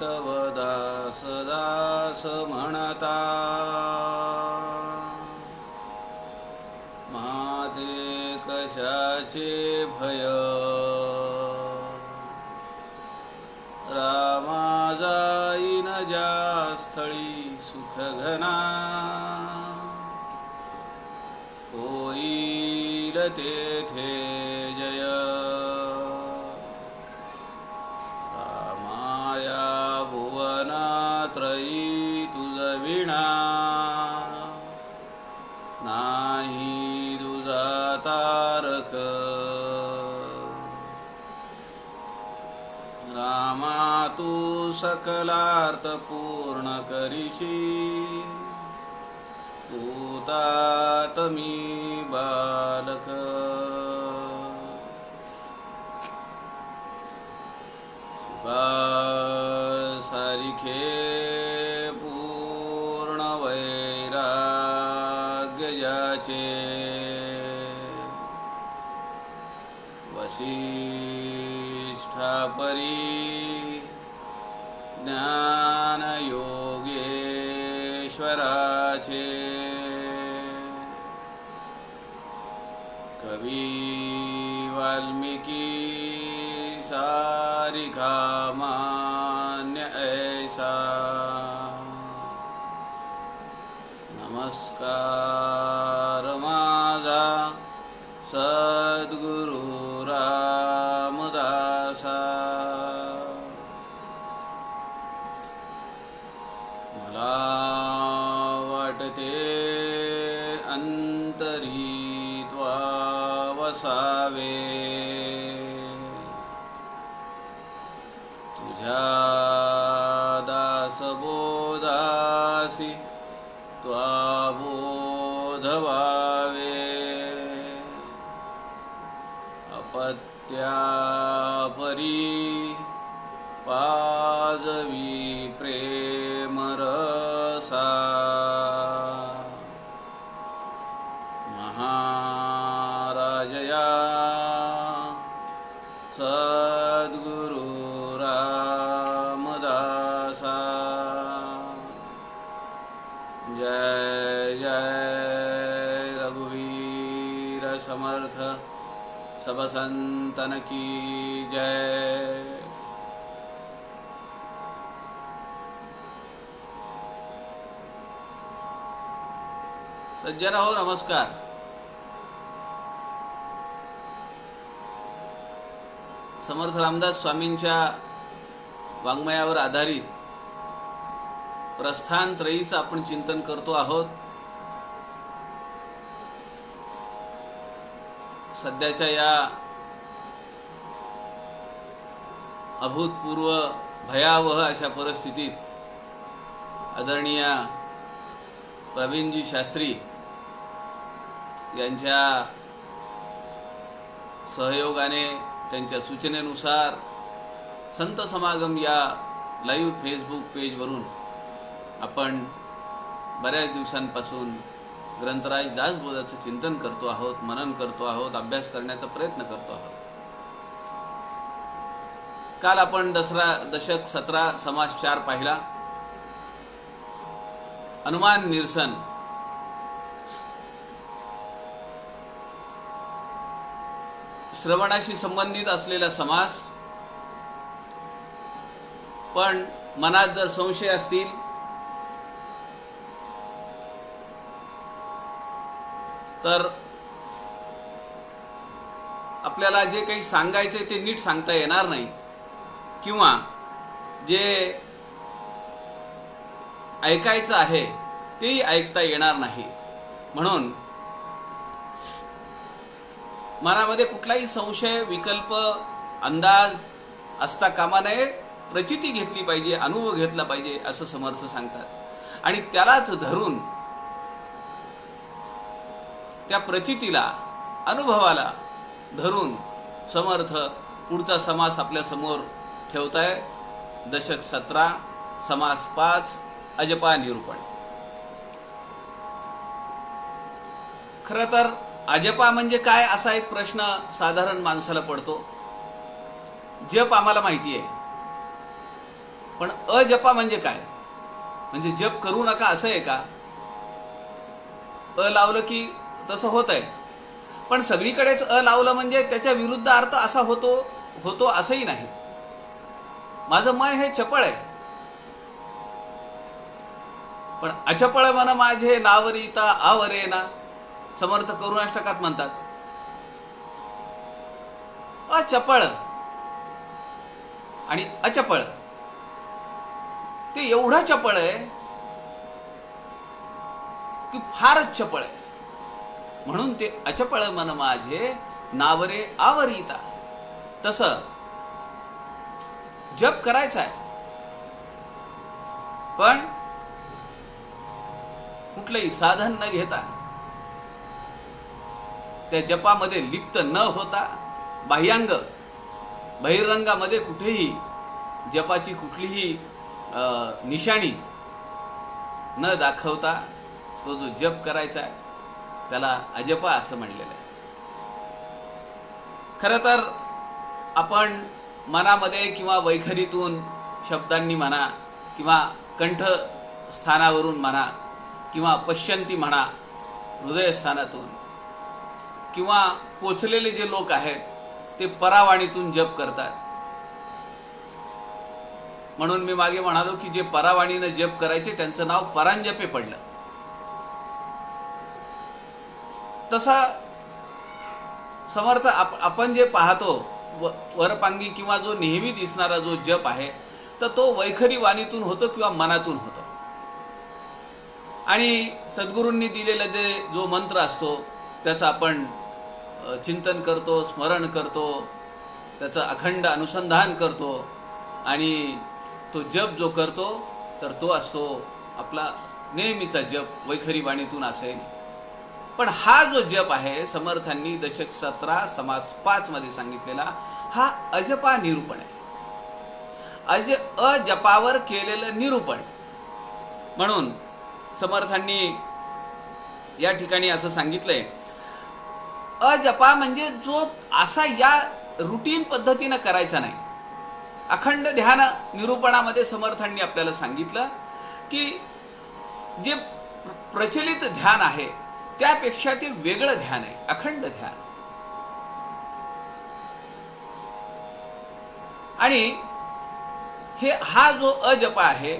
तव दास दास म्हणता माते कशाचे भय रामा जाईन ज्या स्थळी सुख घना होईल तेथे जय रामाया भुवनात्रयी तुझ विणा नाही तुझा तारक रामा तू सकलार्थ पूर्ण करीशी तू तात मी बालक सारिखे पूर्ण वैराग्य ज्याचे वसिष्ठा परी ज्ञान योगेश्वराचे कवी वाल्मीकी सारिखा मान्य ऐसा नमस्कार माझा सद्गुरु रामदासा मला वाटते अंतरी त्वा वसावे तुझ्या दासबोधासी त्वा बोध व्हावे अपत्या परी पाजवी प्रेम रसा महाराजया सद्गुरु रामदासा जय जय रघुवीर समर्थ सब संतन की जय। सज्जन हो नमस्कार। समर्थ रामदास स्वामींच्या वाङ्मयावर आधारित प्रस्थान त्रयीचं आपण चिंतन करतो आहोत। सध्याच्या या अभूतपूर्व भयावह अशा परिस्थितीत आदरणीय प्रवीणजी शास्त्री यांच्या सहयोगाने त्यांच्या सूचनेनुसार संत समागम या लाईव्ह फेसबुक पेजवरून आपण बऱ्याच दिवसांपासून ग्रंथराज दासबोधाचं चिंतन करतो आहोत, मनन करतो आहोत, अभ्यास करण्याचा प्रयत्न करतो आहोत। काल आपण दशक 17 समास 4 पाहिला। अनुमान निरसन श्रवणाशी संबंधित असलेला समास, पण मनात जर संशय असतील तर आपल्याला जे काही सांगायचे ते नीट सांगता येणार नाही किंवा जे ऐकायचं आहे तेही ऐकता येणार नाही। म्हणून मनामध्ये कुठलाही संशय, विकल्प, अंदाज असता कामा नये, प्रचिती घेतली पाहिजे, अनुभव घेतला पाहिजे असं समर्थ सांगतात। आणि त्यालाच धरून, त्या प्रचितीला, अनुभवाला धरून समर्थ पुढचा समास आपल्या समोर ठेवताय। दशक 17 समास 5 अजपा निरूपण। खरं तर अजपा म्हणजे काय असा एक प्रश्न साधारण माणसाला पडतो। जप आम्हाला माहिती आहे, पण अजपा म्हणजे काय? म्हणजे जप करू नका असं आहे का? लावलं की तसं होत आहे, पण सगळीकडेच लावलं म्हणजे त्याच्या विरुद्ध अर्थ असा होतो असंही नाही. माझं मन हे चपळ आहे, पण अचपळ मन माझे नावरिता आवरेना, समर्थ करुणाष्टकात म्हणतात. अचपळ आणि अचपळ ते एवढं चपळ आहे की फारच चपळ आहे, म्हणून ते अचपळ मन माझे नावरे आवरिता. तसं जप करायचा आहे, पण कुठलंही साधन न घेता, त्या जपामध्ये लिप्त न होता, बाह्यांग बहिरंगामध्ये कुठेही जपाची कुठलीही निशाणी न दाखवता तो जो जप करायचा आहे त्याला अजपा असं म्हणलेलं आहे. खरं तर आपण मनामध्ये किंवा वैखरीतून शब्दांनी म्हणा, किंवा कंठस्थानावरून म्हणा, किंवा पश्यंती म्हणा हृदयस्थानातून, किंवा पोचलेले जे लोक आहेत ते परावाणीतून जप करतात. म्हणून मी मागे म्हणालो की जे परावाणीनं जप करायचे त्यांचं नाव परांजपे पडलं. तसा समर्थ आपण जे पाहतो वरपांगी किंवा जो नेहमी दिसणारा जो जप आहे, तर तो वैखरी वाणीतून होतो किंवा मनातून होतो. आणि सद्गुरूंनी दिलेला जो मंत्र असतो त्याचं आपण चिंतन करतो, स्मरण करतो, त्याचं अखंड अनुसंधान करतो, आणि तो जप जो करतो तर तो असतो आपला नेहमीचा जप, वैखरी वाणीतून असेल. पण हा जो जप आहे समर्थांनी दशक 17 समास 5 मध्ये सांगितलेला, हा अजपा निरूपण आहे, अजपावर केलेलं निरूपण. म्हणून समर्थांनी या ठिकाणी असं सांगितलंय, अजपा म्हणजे जो असा या रुटीन पद्धतीनं करायचा नाही. अखंड ध्यान निरूपणामध्ये समर्थांनी आपल्याला सांगितलं की जे प्रचलित ध्यान आहे त्यापेक्षा ते वेगळं ध्यान आहे, अखंड ध्यान. आणि हा जो अजपा आहे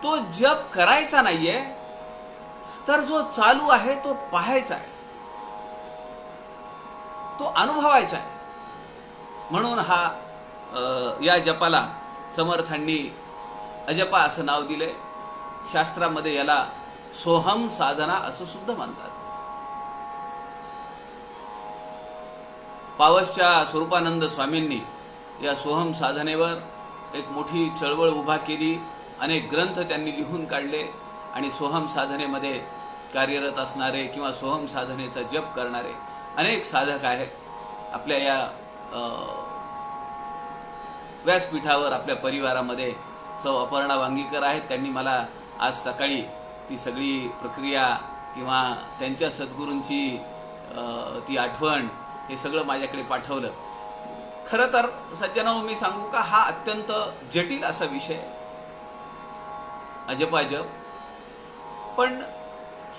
तो जप करायचा नाहीये, तर जो चालू आहे तो पाहायचा आहे, तो अनुभवायचा आहे. म्हणून या जपाला समर्थांनी अजपा असं नाव दिले. शास्त्रामध्ये याला सोहम साधना असं सुद्धा म्हणतात. पावसच्या स्वरूपानंद स्वामींनी या सोहम साधनेवर एक मोठी चळवळ उभा केली. अनेक ग्रंथ त्यांनी लिहून काढले, आणि सोहम साधनेमध्ये कार्यरत असणारे किंवा सोहम साधनेचा जप करणारे अनेक साधक आहेत. आपल्या या व्यासपीठावर आपल्या परिवारामध्ये सौ अपर्णा वांगीकर आहेत. त्यांनी मला आज सकाळी ती सगळी प्रक्रिया किंवा त्यांच्या सद्गुरूंची ती आठवण हे सगळं माझ्याकडे पाठवलं. खरं तर सज्जनांनो, मी सांगू का, हा अत्यंत जटिल असा विषय अजपा जप. पण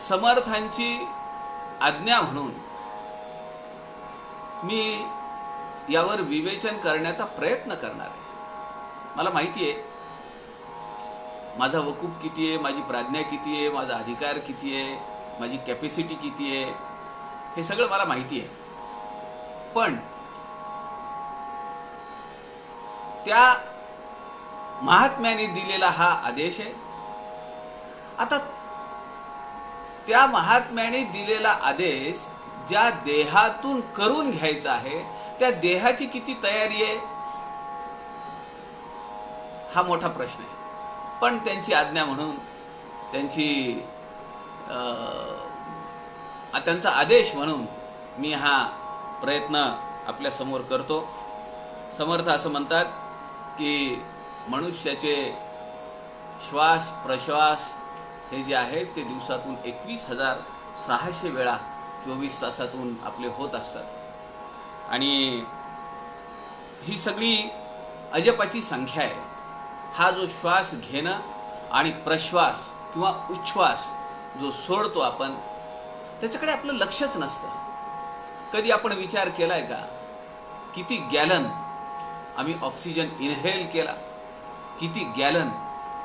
समर्थांची आज्ञा म्हणून मी यावर विवेचन करण्याचा प्रयत्न करणार आहे. मला माहिती आहे माझा वकूफ किती आहे, माझी प्राज्ञा किती आहे, माझा अधिकार किती आहे, माझी कॅपॅसिटी किती आहे, हे सगळं मला माहिती आहे. पण त्या महात्म्याने दिलेला हा आदेश आहे. आता त्या महात्म्याने दिलेला आदेश ज्या देहातून करून घ्यायचा आहे त्या देहाची किती तयारी आहे हा मोठा प्रश्न आहे. पण त्यांची आज्ञा म्हणून, त्यांचा आदेश म्हणून मी हा प्रयत्न आपल्या समोर करतो. समर्थ असं म्हणतात की मनुष्याचे श्वास प्रश्वास हे जे आहेत ते दिवसातून 21,600 वेळा 24 तासातून आपले होत असतात. आणि ही सगळी अजपाची संख्या आहे. हा जो श्वास घेणं आणि प्रश्वास किंवा उच्छ्वास जो सोडतो आपण, त्याच्याकडे आपलं लक्षच नसतं. कधी आपण विचार केलाय का किती गॅलन आम्ही ऑक्सिजन इनहेल केला, किती गॅलन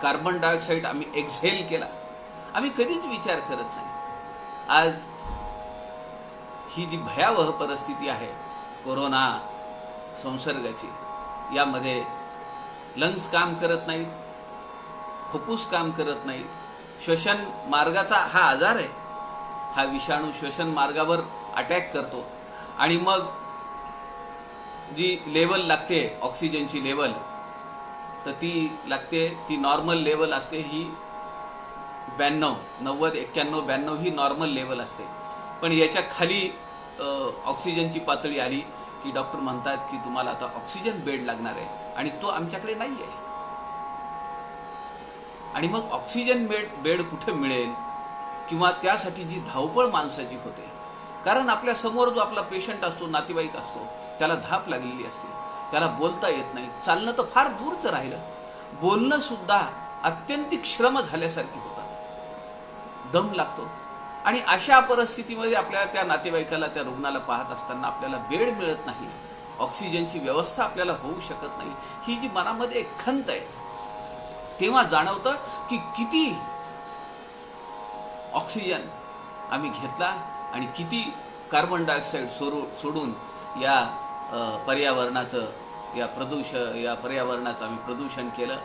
कार्बन डायऑक्साईड आम्ही एक्झेल केला? आम्ही कधीच विचार करत नाही. आज ही जी भयावह परिस्थिती आहे कोरोना संसर्गाची, यामध्ये लंग्स काम करत नाहीत, फुफ्फुस काम करत नाहीत. श्वसन मार्गाचा हा आजार आहे. हा विषाणू श्वसन मार्गावर अटॅक करतो आणि मग जी लेवल लागते ऑक्सिजनची लेवल, तर ती लागते, ती नॉर्मल लेवल असते ही 92, 90, 91, 92 ही नॉर्मल लेवल असते. पण याच्या खाली ऑक्सिजनची पातळी आली की डॉक्टर म्हणतात की तुम्हाला आता ऑक्सिजन बेड लागणार आहे, आणि तो आमच्याकडे नाही आहे. आणि मग ऑक्सिजन बेड कुठे मिळेल, किंवा त्यासाठी जी धावपळ माणसाची होते, कारण आपल्या समोर जो आपला पेशंट असतो, नातेवाईक असतो, त्याला धाप लागलेली असते, त्याला बोलता येत नाही, चालणं तर फार दूरचं राहिलं, बोलणं सुद्धा अत्यंतिक श्रम झाल्यासारखे होतात, दम लागतो. आणि अशा परिस्थितीमध्ये आपल्याला त्या नातेवाईकाला, त्या रुग्णाला पाहत असताना आपल्याला बेड मिळत नाही, ऑक्सिजनची व्यवस्था आपल्याला होऊ शकत नाही, ही जी मनामध्ये एक खंत आहे, तेव्हा जाणवतं की किती ऑक्सिजन आम्ही घेतला आणि किती कार्बन डायऑक्साईड सोडून या पर्यावरणाचं, या पर्यावरणाचं आम्ही प्रदूषण केलं.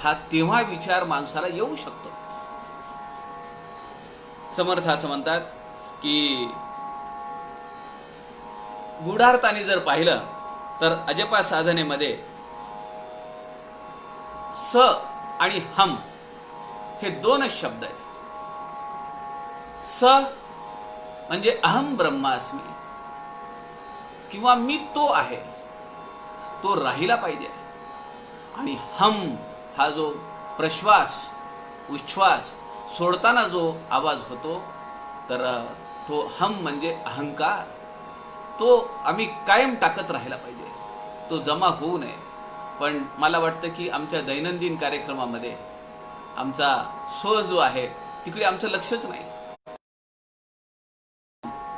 हा तेव्हा विचार माणसाला येऊ शकतो. समर्थ असं म्हणतात की गूढार्थाने जर पाहिलं तर अजपा साधनेमध्ये स आणि हम हे दोनच शब्द आहेत. स म्हणजे अहम ब्रह्मास्मी, किंवा मी तो आहे, तो राहिला पाहिजे. आणि हम हा जो प्रश्वास उच्छ्वास सोडताना जो आवाज होतो, तर तो हम म्हणजे अहंकार, तो आम्ही कायम टाकत राहिला पाहिजे, तो जमा होऊ नये. पण मला वाटतं की आमच्या दैनंदिन कार्यक्रमामध्ये आमचा स्व जो आहे तिकडे आमचं लक्षच नाही.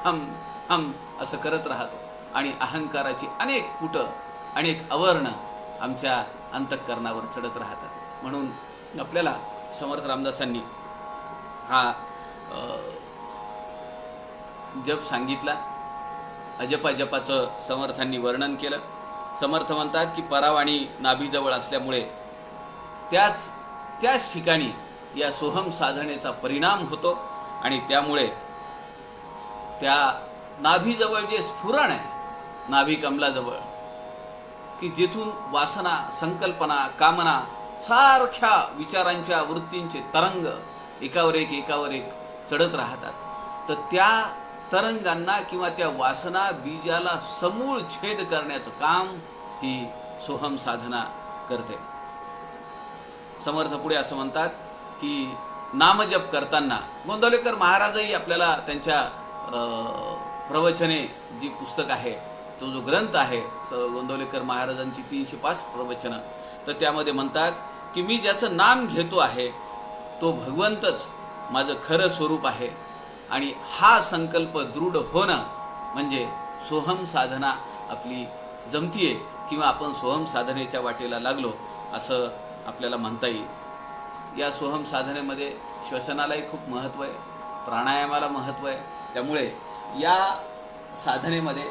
हम हम असं करत राहतो आणि अहंकाराची अनेक पुटं, अनेक आवरणं आमच्या अंतःकरणावर चढत राहतात. म्हणून आपल्याला समर्थ रामदासांनी हा जप सांगितला. अजपा जपाचं समर्थांनी वर्णन केलं. समर्थ म्हणतात की परावाणी नाभीजवळ असल्यामुळे त्याच ठिकाणी या सोहम साधनेचा परिणाम होतो, आणि त्यामुळे त्या नाभीजवळ जे स्फुरण आहे, नाभी कमलाजवळ, की जेथून वासना, संकल्पना, कामना सारख्या विचारांच्या, वृत्तींचे तरंग एकावर एक चढत राहतात, तर त्या तरंगांना किंवा त्या वासना बीजाला समूळ छेद करण्याचं काम ही सोहम साधना करते. समर्थ पुढे असं म्हणतात की नामजप करताना, गोंदवलेकर महाराजही आपल्याला त्यांच्या प्रवचने जी पुस्तक आहे, तो जो ग्रंथ आहे गोंदवलेकर महाराजांची 305 प्रवचनं, तर त्यामध्ये म्हणतात की मी ज्याचं नाम घेतो आहे तो भगवंतच माझं खरं स्वरूप आहे, आणि हा संकल्प दृढ होणं म्हणजे सोहम साधना आपली जमतीये, किंवा आपण सोहम साधनेच्या वाटेला लागलो असं आपल्याला म्हणता येईल. या सोहम साधनेमध्ये श्वसनालाही खूप महत्त्व आहे, प्राणायामाला महत्त्व आहे. त्यामुळे या साधनेमध्ये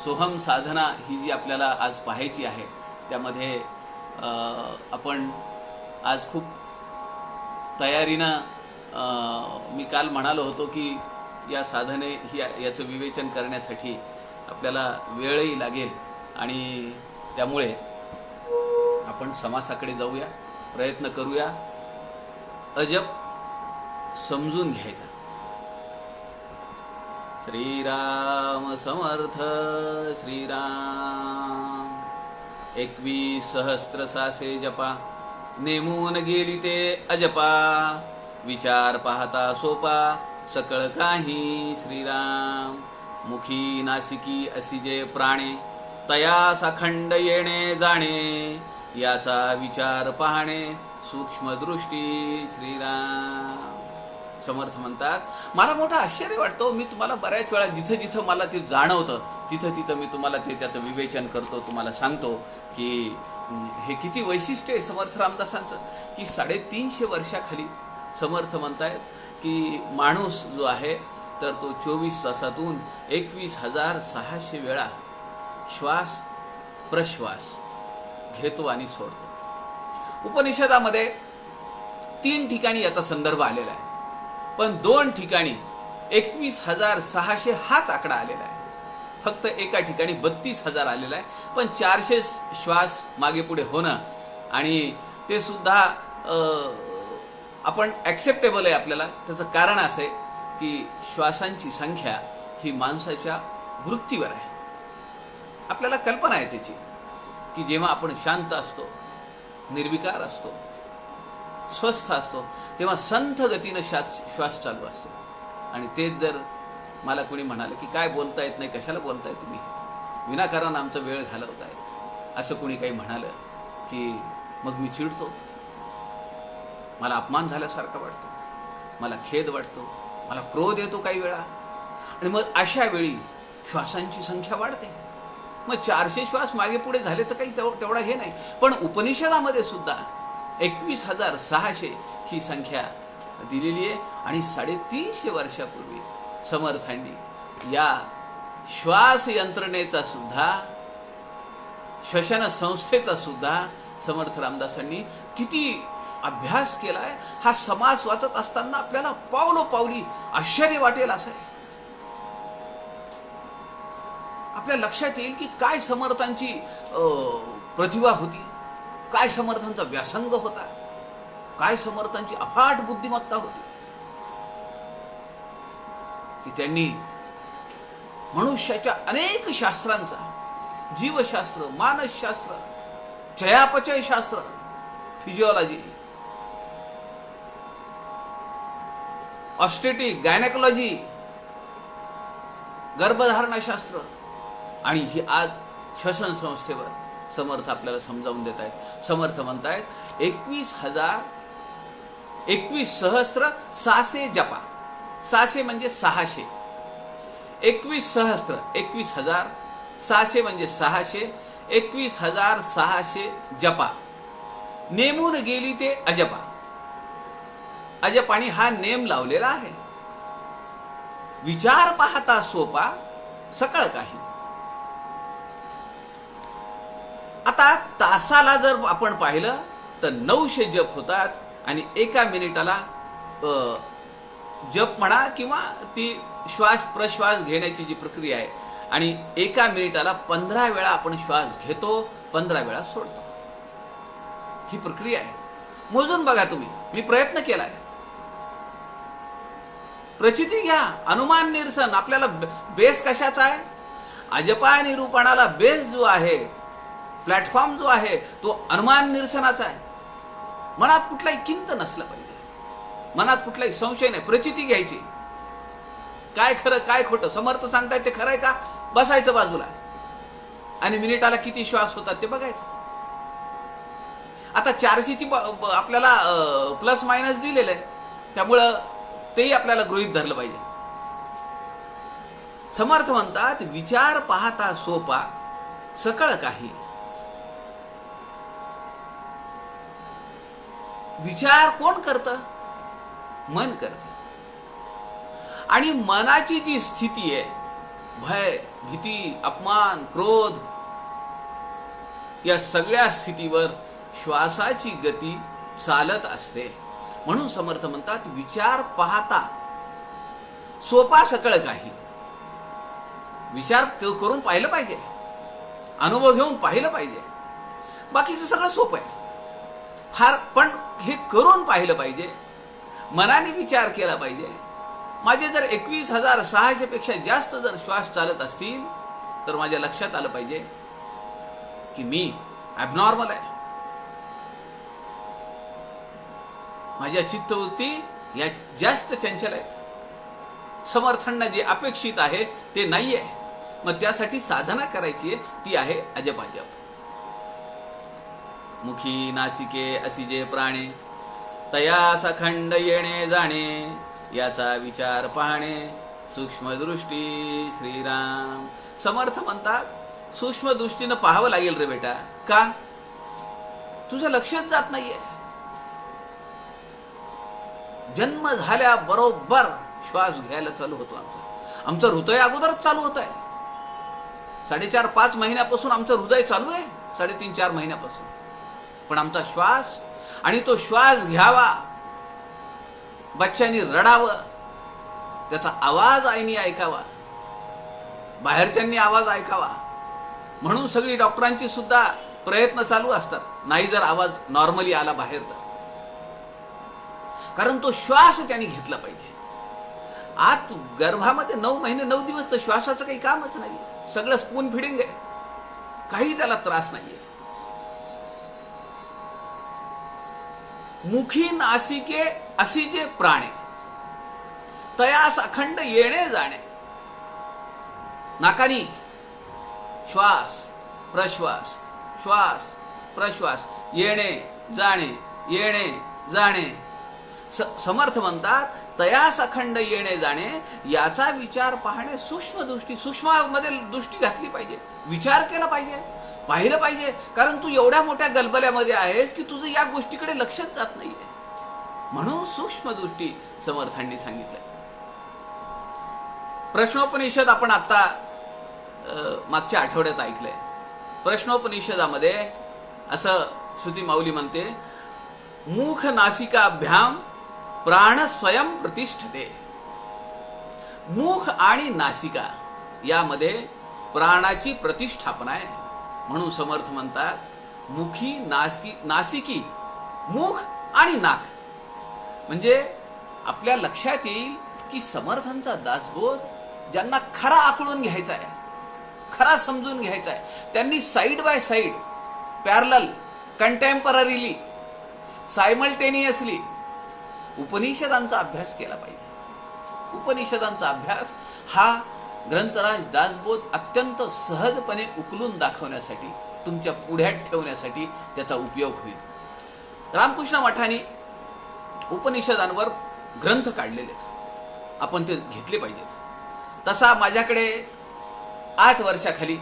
सोहम साधना ही जी आपल्याला आज पाहायची आहे, त्यामध्ये आपण आज खूप तयारीनं, मी काल म्हणालो होतो की या साधने याचं विवेचन करण्यासाठी आपल्याला वेळही लागेल, आणि त्यामुळे आपण समासाकडे जाऊया, प्रयत्न करूया, अजप समजून घ्यायचा. श्रीराम समर्थ श्रीराम. 21 सहस्त्र सासे जपा, नेमून गेली ते अजपा, विचार पाहता सोपा, सकळ काही श्रीराम. मुखी नासिकी असी जे प्राणे, तयास अखंड येणे जाणे, याचा विचार पाहणे सूक्ष्मदृष्टी. श्रीराम समर्थ म्हणतात, मला मोठं आश्चर्य वाटतं. मी तुम्हाला बऱ्याच वेळा जिथं जिथं मला ते जाणवतं तिथं तिथं मी तुम्हाला त्याचं विवेचन करतो, तुम्हाला सांगतो की हे किती वैशिष्ट्य आहे समर्थ रामदासांचं. की 350 वर्षाखाली समर्थ म्हणतायत की माणूस जो आहे तर तो 24 तासातून 21,600 वेळा श्वास प्रश्वास घेतो आणि सोडतो. उपनिषदामध्ये 3 ठिकाणी याचा संदर्भ आलेला आहे, पण 2 ठिकाणी 21,600 हाच आकडा आलेला आहे. फक्त एका ठिकाणी 32,000 आलेला आहे. पण 400 श्वास मागे पुढे होणं आणि ते सुद्धा आपण ॲक्सेप्टेबल आहे आपल्याला. त्याचं कारण असं आहे की श्वासांची संख्या ही माणसाच्या वृत्तीवर आहे. आपल्याला कल्पना आहे त्याची की जेव्हा आपण शांत असतो, निर्विकार असतो, स्वस्थ असतो, तेव्हा संथ गतीनं श्वास चालू असतो. आणि तेच जर मला कोणी म्हणाले की काय बोलता येत नाही, कशाला बोलताय तुम्ही, विनाकारण आमचा वेळ घालवताय, असं कोणी काही म्हणालं की मग मी चिडतो, मला अपमान झाल्यासारखं वाटतं, मला खेद वाटतो, मला क्रोध येतो काही वेळा. आणि मग अशा वेळी श्वासांची संख्या वाढते. मग 400 श्वास मागे पुढे झाले तर काही तेवढा हे नाही. पण उपनिषदामध्ये सुद्धा 21,600 ही संख्या दिलेली आहे. आणि 350 वर्षापूर्वी समर्थांनी या श्वास यंत्रणेचा सुद्धा, श्वसन संस्थेचा सुद्धा समर्थ रामदासांनी किती अभ्यास केलाय. हा समास वाचत असताना आपल्याला पावलोपावली आश्चर्य वाटेल असं आहे. आपल्या लक्षात येईल की काय समर्थांची प्रतिभा होती, काय समर्थांचा व्यासंग होता, काय समर्थांची अफाट बुद्धिमत्ता होती की त्यांनी मनुष्याच्या अनेक शास्त्रांचा, जीवशास्त्र, मानसशास्त्र, चयापचय शास्त्र, फिजिओलॉजी, ऑस्टेटिक, गायनेकोलॉजी, गर्भधारणाशास्त्र आणि ही आज श्वसन संस्थेवर समर्थ आपल्याला समजावून देत आहेत. समर्थ म्हणतायत 21,600 जपा. 600 म्हणजे 600, 21,000 21,000, 600 म्हणजे 600, 21,600 जपा. नेमून गेली ते अजपा. अजपाने हा नेम लावलेला आहे. विचार पाहता सोपा सकळ काही. आता तासाला जर आपण पाहिलं तर 900 जप होतात आणि एका मिनिटाला जप म्हणा किंवा ती श्वास प्रश्वास घेण्याची जी प्रक्रिया आहे, आणि एका मिनिटाला 15 वेळा आपण श्वास घेतो, 15 वेळा सोडतो. ही प्रक्रिया आहे. मोजून बघा तुम्ही. मी प्रयत्न केलाय. प्रचिती घ्या. अनुमान निरसन. आपल्याला बेस कशाचा आहे? अजपा निरूपणाला बेस जो आहे, प्लॅटफॉर्म जो आहे, तो अनुमान निरसनाचा आहे. मनात कुठलाही किंत नसलं पाहिजे, मनात कुठलाही संशय नाही. प्रचिती घ्यायची. काय खरं काय खोटं, समर्थ सांगतायत ते खरं आहे का, बसायचं बाजूला आणि मिनिटाला किती श्वास होतात ते बघायचं. आता 400ची आपल्याला प्लस मायनस दिलेलं आहे, त्यामुळं तेही आपल्याला गृहीत धरलं पाहिजे. समर्थ म्हणतात विचार पाहता सोपा सकळ काही. विचार कोण करतं? मन करतं. आणि मनाची जी स्थिती आहे, भय, भीती, अपमान, क्रोध, या सगळ्या स्थितीवर श्वासाची गती चालत असते. म्हणून समर्थ म्हणतात विचार पाहता सोपा सकळ काही. विचार करून पाहिलं पाहिजे, अनुभव घेऊन पाहिलं पाहिजे. बाकीचं सगळं सोपं आहे फार, पण हे करून पाहिलं पाहिजे, मनाने विचार केला पाहिजे. माझे जर 21,600 पेक्षा जास्त जर श्वास चालत असतील तर माझ्या लक्षात आलं पाहिजे की मी ॲबनॉर्मल आहे. माझ्या चित्तवृत्ती या जास्त चंचल आहेत. समर्थांना जे अपेक्षित आहे ते नाही आहे. मग त्यासाठी साधना करायची आहे, ती आहे अजप. मुखी नासिके असी जे प्राणे, तयास अखंड येणे जाणे, याचा विचार पाहणे सूक्ष्म दृष्टी श्रीराम. समर्थ म्हणतात सूक्ष्म दृष्टीनं पाहावं लागेल रे बेटा. का? तुझं लक्षच जात नाहीये. जन्म झाल्या बरोबर श्वास घ्यायला चालू होतो. आमचं हृदय अगोदरच चालू होत आहे. 4.5-5 महिन्यापासून आमचं हृदय चालू आहे, 3.5-4 महिन्यापासून. पण आमचा श्वास, आणि तो श्वास घ्यावा, बच्च्यांनी रडावं, त्याचा आवाज आईनी ऐकावा, बाहेरच्यांनी आवाज ऐकावा, म्हणून सगळी डॉक्टरांची सुद्धा प्रयत्न चालू असतात. नाही जर आवाज नॉर्मली आला बाहेर तर, कारण तो श्वास त्यांनी घेतला पाहिजे. आत गर्भामध्ये 9 महिने 9 दिवस तर श्वासाचं काही कामच नाही. सगळं स्पून फिडिंग आहे, काही त्याला त्रास नाहीये. मुखी नासिके असी जे प्राणे, तयास अखंड येणे जाणे. नाकानी श्वास प्रश्वास, श्वास प्रश्वास, येणे जाणे, येणे जाणे. समर्थ म्हणतात तयास अखंड येणे जाणे, याचा विचार पाहणे सूक्ष्म दृष्टी. सूक्ष्मामध्ये दृष्टी घातली पाहिजे, विचार केला पाहिजे, पाहिलं पाहिजे. कारण तू एवढ्या मोठ्या गलबल्यामध्ये आहेस की तुझं या गोष्टीकडे लक्षच जात नाहीये. म्हणून सूक्ष्म दृष्टी समर्थांनी सांगितलंय. प्रश्नोपनिषद आपण आता मागच्या आठवड्यात ऐकलंय. प्रश्नोपनिषदामध्ये असं श्रुती माऊली म्हणते, मुख नासिकाभ्याम प्राण स्वयं प्रतिष्ठते. मुख आणि नासिका यामध्ये प्राणाची प्रतिष्ठापना आहे. म्हणून समर्थ म्हणतात मुखी नासिकी, मुख आणि नाक. म्हणजे आपल्या लक्षात येईल की समर्थांचा दासबोध ज्यांना खरा आकळून घ्यायचा आहे, खरा समजून घ्यायचा आहे, त्यांनी side by side, parallel, contemporarily, simultaneously उपनिषदांचा अभ्यास केला पाहिजे. उपनिषदांचा अभ्यास हा ग्रंथराज दासबोध अत्यंत सहजपणे उकलून दाखवण्यासाठी, तुमच्या पुढ्यात ठेवण्यासाठी त्याचा उपयोग होईल. रामकृष्ण मठाने उपनिषदांवर ग्रंथ काढलेले आहेत, आपण ते घेतले पाहिजेत. तसा माझ्याकडे 8 वर्षाखाली,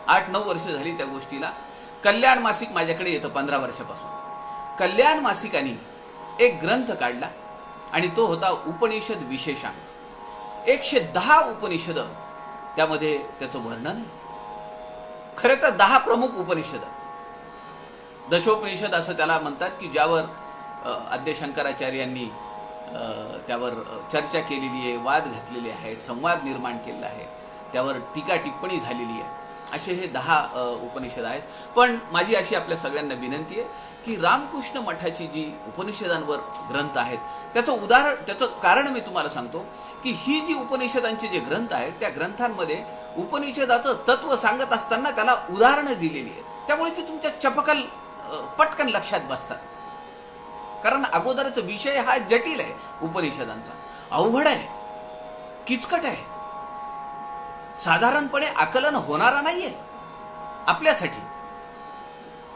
8-9 वर्ष झाली त्या गोष्टीला, कल्याण मासिक माझ्याकडे येतं 15 वर्षापासून. कल्याण मासिकाने एक ग्रंथ काढला आणि तो होता उपनिषद विशेषांक. 110 उपनिषद त्यामध्ये त्याचं वर्णन आहे. खरे तर 10 प्रमुख उपनिषद, दशोपनिषद असं त्याला म्हणतात, की ज्यावर आद्य शंकराचार्यांनी त्यावर चर्चा केलेली आहे, वाद घातलेले आहेत, संवाद निर्माण केलेला आहे, त्यावर टीका टिप्पणी झालेली आहे. असे हे 10 उपनिषद आहेत. पण माझी अशी आपल्या सगळ्यांना विनंती आहे की रामकृष्ण मठाची जी उपनिषदांवर ग्रंथ आहेत त्याचं कारण मी तुम्हाला सांगतो, की ही जी उपनिषदांचे जे ग्रंथ आहेत त्या ग्रंथांमध्ये उपनिषदाचं तत्व सांगत असताना त्याला उदाहरणं दिलेली आहेत. त्यामुळे ती तुमच्या चपकल पटकन लक्षात बसतात. कारण अगोदरचा विषय हा जटिल आहे, उपनिषदांचा अवघड आहे, किचकट आहे, साधारणपणे आकलन होणारा नाहीये आपल्यासाठी.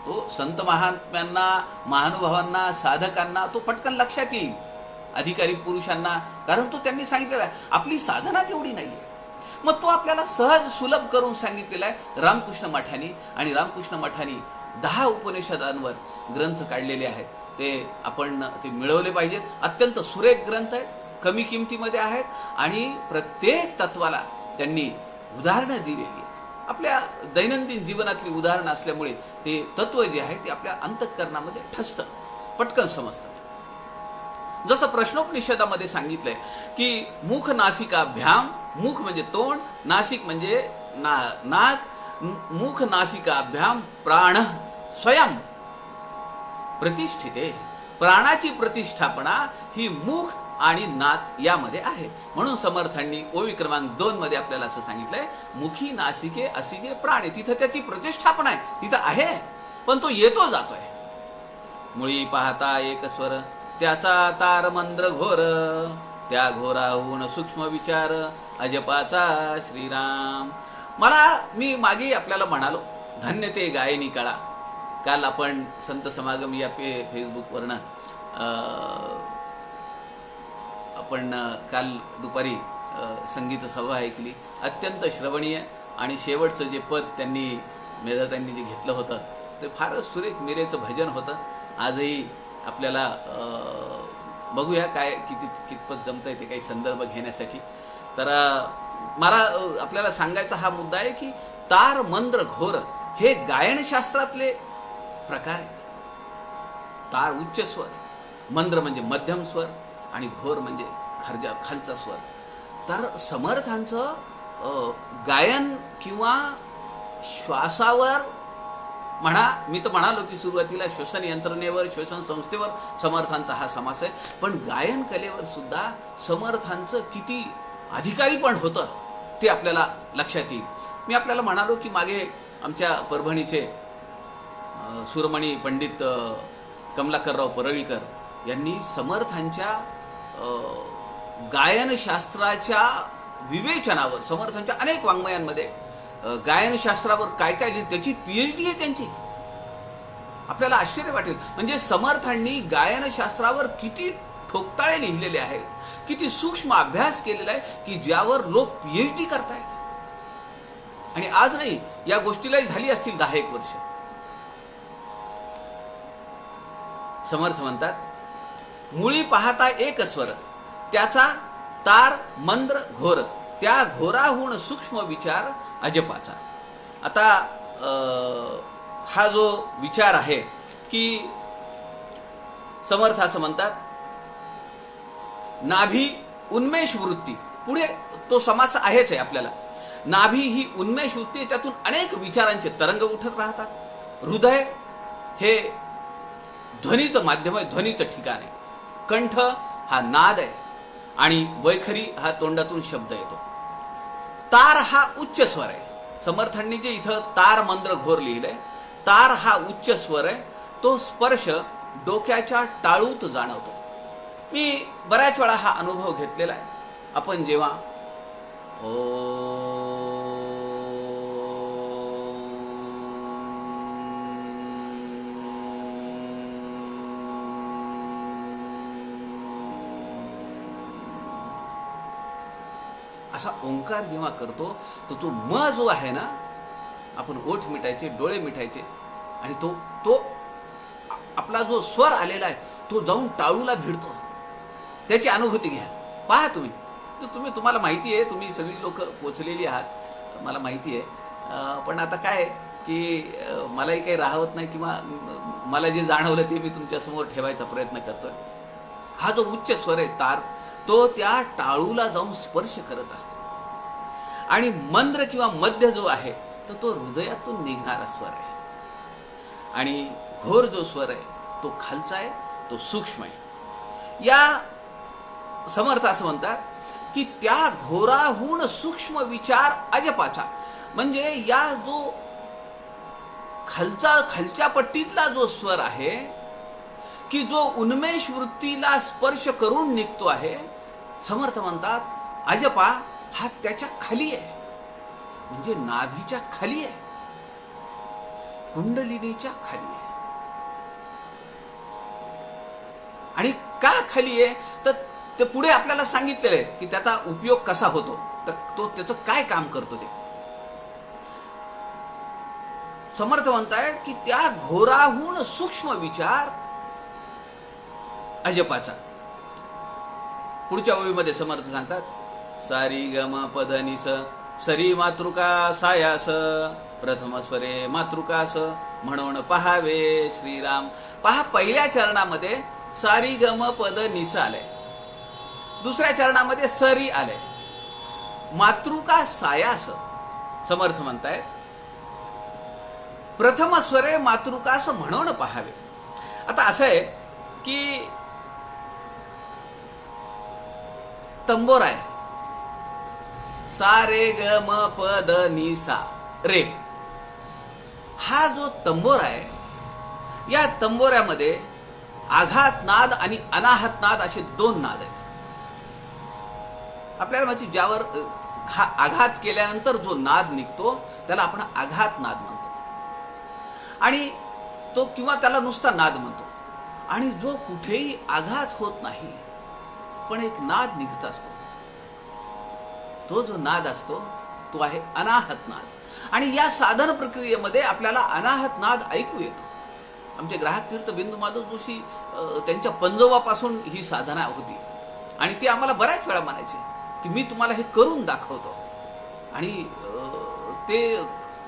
तो संत महात्म्यांना, महानुभावांना, साधकांना तो पटकन लक्षात येईल, अधिकारी पुरुषांना, कारण तो त्यांनी सांगितलेला आहे. आपली साधना तेवढी नाहीये, मग तो आपल्याला सहज सुलभ करून सांगितलेला आहे रामकृष्ण मठानी. आणि रामकृष्ण मठानी 10 उपनिषदांवर ग्रंथ काढलेले आहेत. ते आपण ते मिळवले पाहिजेत. अत्यंत सुरेख ग्रंथ आहेत, कमी किमतीमध्ये आहेत आणि प्रत्येक तत्वाला त्यांनी उदाहरणं दिलेली आहेत. आपल्या दैनंदिन जीवनातली उदाहरणं असल्यामुळे ते तत्व जे आहे ते आपल्या अंतःकरणामध्ये ठसतं, पटकन समजतं. जसं प्रश्नोपनिषदामध्ये सांगितलंय की मुख नासिकाभ्याम, मुख म्हणजे तोंड, नासिक म्हणजे नाक, मुख नासिकाभ्याम प्राण स्वयं प्रतिष्ठिते. प्राणाची प्रतिष्ठापना ही मुख आणि नाक यामध्ये आहे. म्हणून समर्थांनी ओवी क्रमांक 2 मध्ये आपल्याला असं सांगितलंय, मुखी नासिके असी जे प्राण. तिथं त्याची प्रतिष्ठापना आहे, तिथं आहे, पण तो येतो जातोय. मुळी पाहता एक स्वर, त्याचा तार मंद्र घोर, त्या घोराहून सूक्ष्म विचार अजपाचा श्रीराम. मी मागे आपल्याला म्हणालो, धन्य ते गायनी कळा. काल आपण संत समागम या फेसबुकवरनं आपण काल दुपारी संगीत सभा ऐकली. अत्यंत श्रवणीय आणि शेवटचं जे पद मेधाताईंनी जे घेतलं होतं ते फारच सुरेख मिरेचं भजन होतं. आजही आपल्याला बघूया कितपत जमतंय ते काही संदर्भ घेण्यासाठी. तर मला आपल्याला सांगायचा हा मुद्दा आहे की तार, मंद्र, घोर हे गायनशास्त्रातले प्रकार आहेत. तार उच्च स्वर, मंद्र म्हणजे मध्यम स्वर आणि घोर म्हणजे खालचा स्वर. तर समर्थांचं गायन किंवा श्वासावर म्हणा, मी तर म्हणालो की सुरुवातीला श्वसन यंत्रणेवर, श्वसन संस्थेवर समर्थांचा हा समास आहे, पण गायन कलेवर सुद्धा समर्थांचं किती अधिकारी पण होतं ते आपल्याला लक्षात येईल. मी आपल्याला म्हणालो की मागे आमच्या परभणीचे सुरमणी पंडित कमलाकरराव परळीकर यांनी समर्थांच्या गायनशास्त्राच्या विवेचनावर, समर्थांच्या अनेक वाङ्मयांमध्ये गायनशास्त्रावर काय काय लिहिलं, त्याची PhD आहे त्यांची. आपल्याला आश्चर्य वाटेल, म्हणजे समर्थांनी गायनशास्त्रावर किती ठोकताळे लिहिलेले आहेत, किती सूक्ष्म अभ्यास केलेला आहे की ज्यावर लोक PhD करतायत. आणि आज नाही, या गोष्टीलाही झाली असतील 10-1 वर्ष. समर्थ म्हणतात, मुळी पाहता एक स्वर, त्याचा तार, मंद्र, घोर, त्या घोराहून सूक्ष्म विचार अजपाचा. आता हा जो विचार आहे की समर्थ असं म्हणतात, नाभी उन्मेष वृत्ती, पुढे तो समास आहेच आहे आपल्याला. नाभी ही उन्मेष वृत्ती, त्यातून अनेक विचारांचे तरंग उठत राहतात. हृदय हे ध्वनीचं माध्यम आहे, ध्वनीचं ठिकाण आहे. कंठ हा नाद आहे आणि वैखरी हा तोंडातून शब्द येतो. तार हा उच्च स्वर आहे. समर्थांनी जे इथं तार, मंद्र, घोर लिहिलंय, तार हा उच्च स्वर आहे. तो स्पर्श डोक्याच्या टाळूत जाणवतो. मी बऱ्याच वेळा हा अनुभव घेतलेला आहे. आपण जेव्हा असा ओंकार जेव्हा करतो, तो म जो आहे ना, आपण ओठ मिटायचे, डोळे मिटायचे आणि तो आपला जो स्वर आलेला आहे तो जाऊन टाळूला भिडतो. त्याची अनुभूती घ्या. पहा तुम्हाला माहिती आहे, तुम्ही सगळी लोक पोचलेली आहात, मला माहिती आहे. पण आता काय की मलाही काही राहवत नाही, किंवा मला जे जाणवलं ते मी तुमच्यासमोर ठेवायचा प्रयत्न करतोय. हा जो उच्च स्वर आहे तार, तो त्या टाळूला जाऊन स्पर्श करत असतो. आणि मंद्र किंवा मध्य जो आहे तो हृदयातून निघणारा स्वर आहे. आणि घोर जो स्वर आहे तो खालचा आहे, तो सूक्ष्म आहे. या समर्थ असं म्हणतात की त्या घोराहून सूक्ष्म विचार अजपाचा, म्हणजे या जो खालच्या पट्टीतला जो स्वर आहे की जो उन्मेष वृत्तीला स्पर्श करून निघतो आहे, समर्थ म्हणतात अजपा हा त्याच्या खाली आहे, म्हणजे नाभीच्या खाली आहे, कुंडलिनीच्या खाली आहे. आणि का खाली आहे तर ते पुढे आपल्याला सांगितलेलं आहे की त्याचा उपयोग कसा होतो, तर तो त्याचं काय काम करतो ते. समर्थ म्हणताय की त्या घोराहून सूक्ष्म विचार अजपाचा. पुढच्या ओळीमध्ये समर्थ सांगतात, सारी गम पद निस, सरी मातृका सायास, प्रथम स्वरे मातृकास, म्हणून पहावे श्रीराम. पहा, पहिल्या चरणामध्ये सारी गम पद निस आलंय, दुसऱ्या चरणामध्ये सरी आलंय, मातृका सायास. समर्थ म्हणताय प्रथम स्वरे मातृकास म्हणून पहावे. आता असं आहे की तंबोरा आहे, सा रे ग म प द नि सा रे. हा जो तंबोरा आहे, या तंबोऱ्यामध्ये आघात नाद आणि अनाहत नाद असे 2 नाद आहेत. आपल्याला माहिती, ज्यावर आघात केल्यानंतर जो नाद निघतो त्याला आपण आघात नाद म्हणतो. आणि तो किंवा त्याला नुसता नाद म्हणतो. आणि जो कुठेही आघात होत नाही पण एक नाद निघत असतो, तो जो नाद असतो तो आहे अनाहत नाद. आणि या साधन प्रक्रियेमध्ये आपल्याला अनाहत नाद ऐकू येतो. आमचे ग्राहक तीर्थ बिंदू माधव जोशी त्यांच्या पंजोबापासून ही साधना होती. आणि ते आम्हाला बऱ्याच वेळा म्हणायचे की मी तुम्हाला हे करून दाखवतो. आणि ते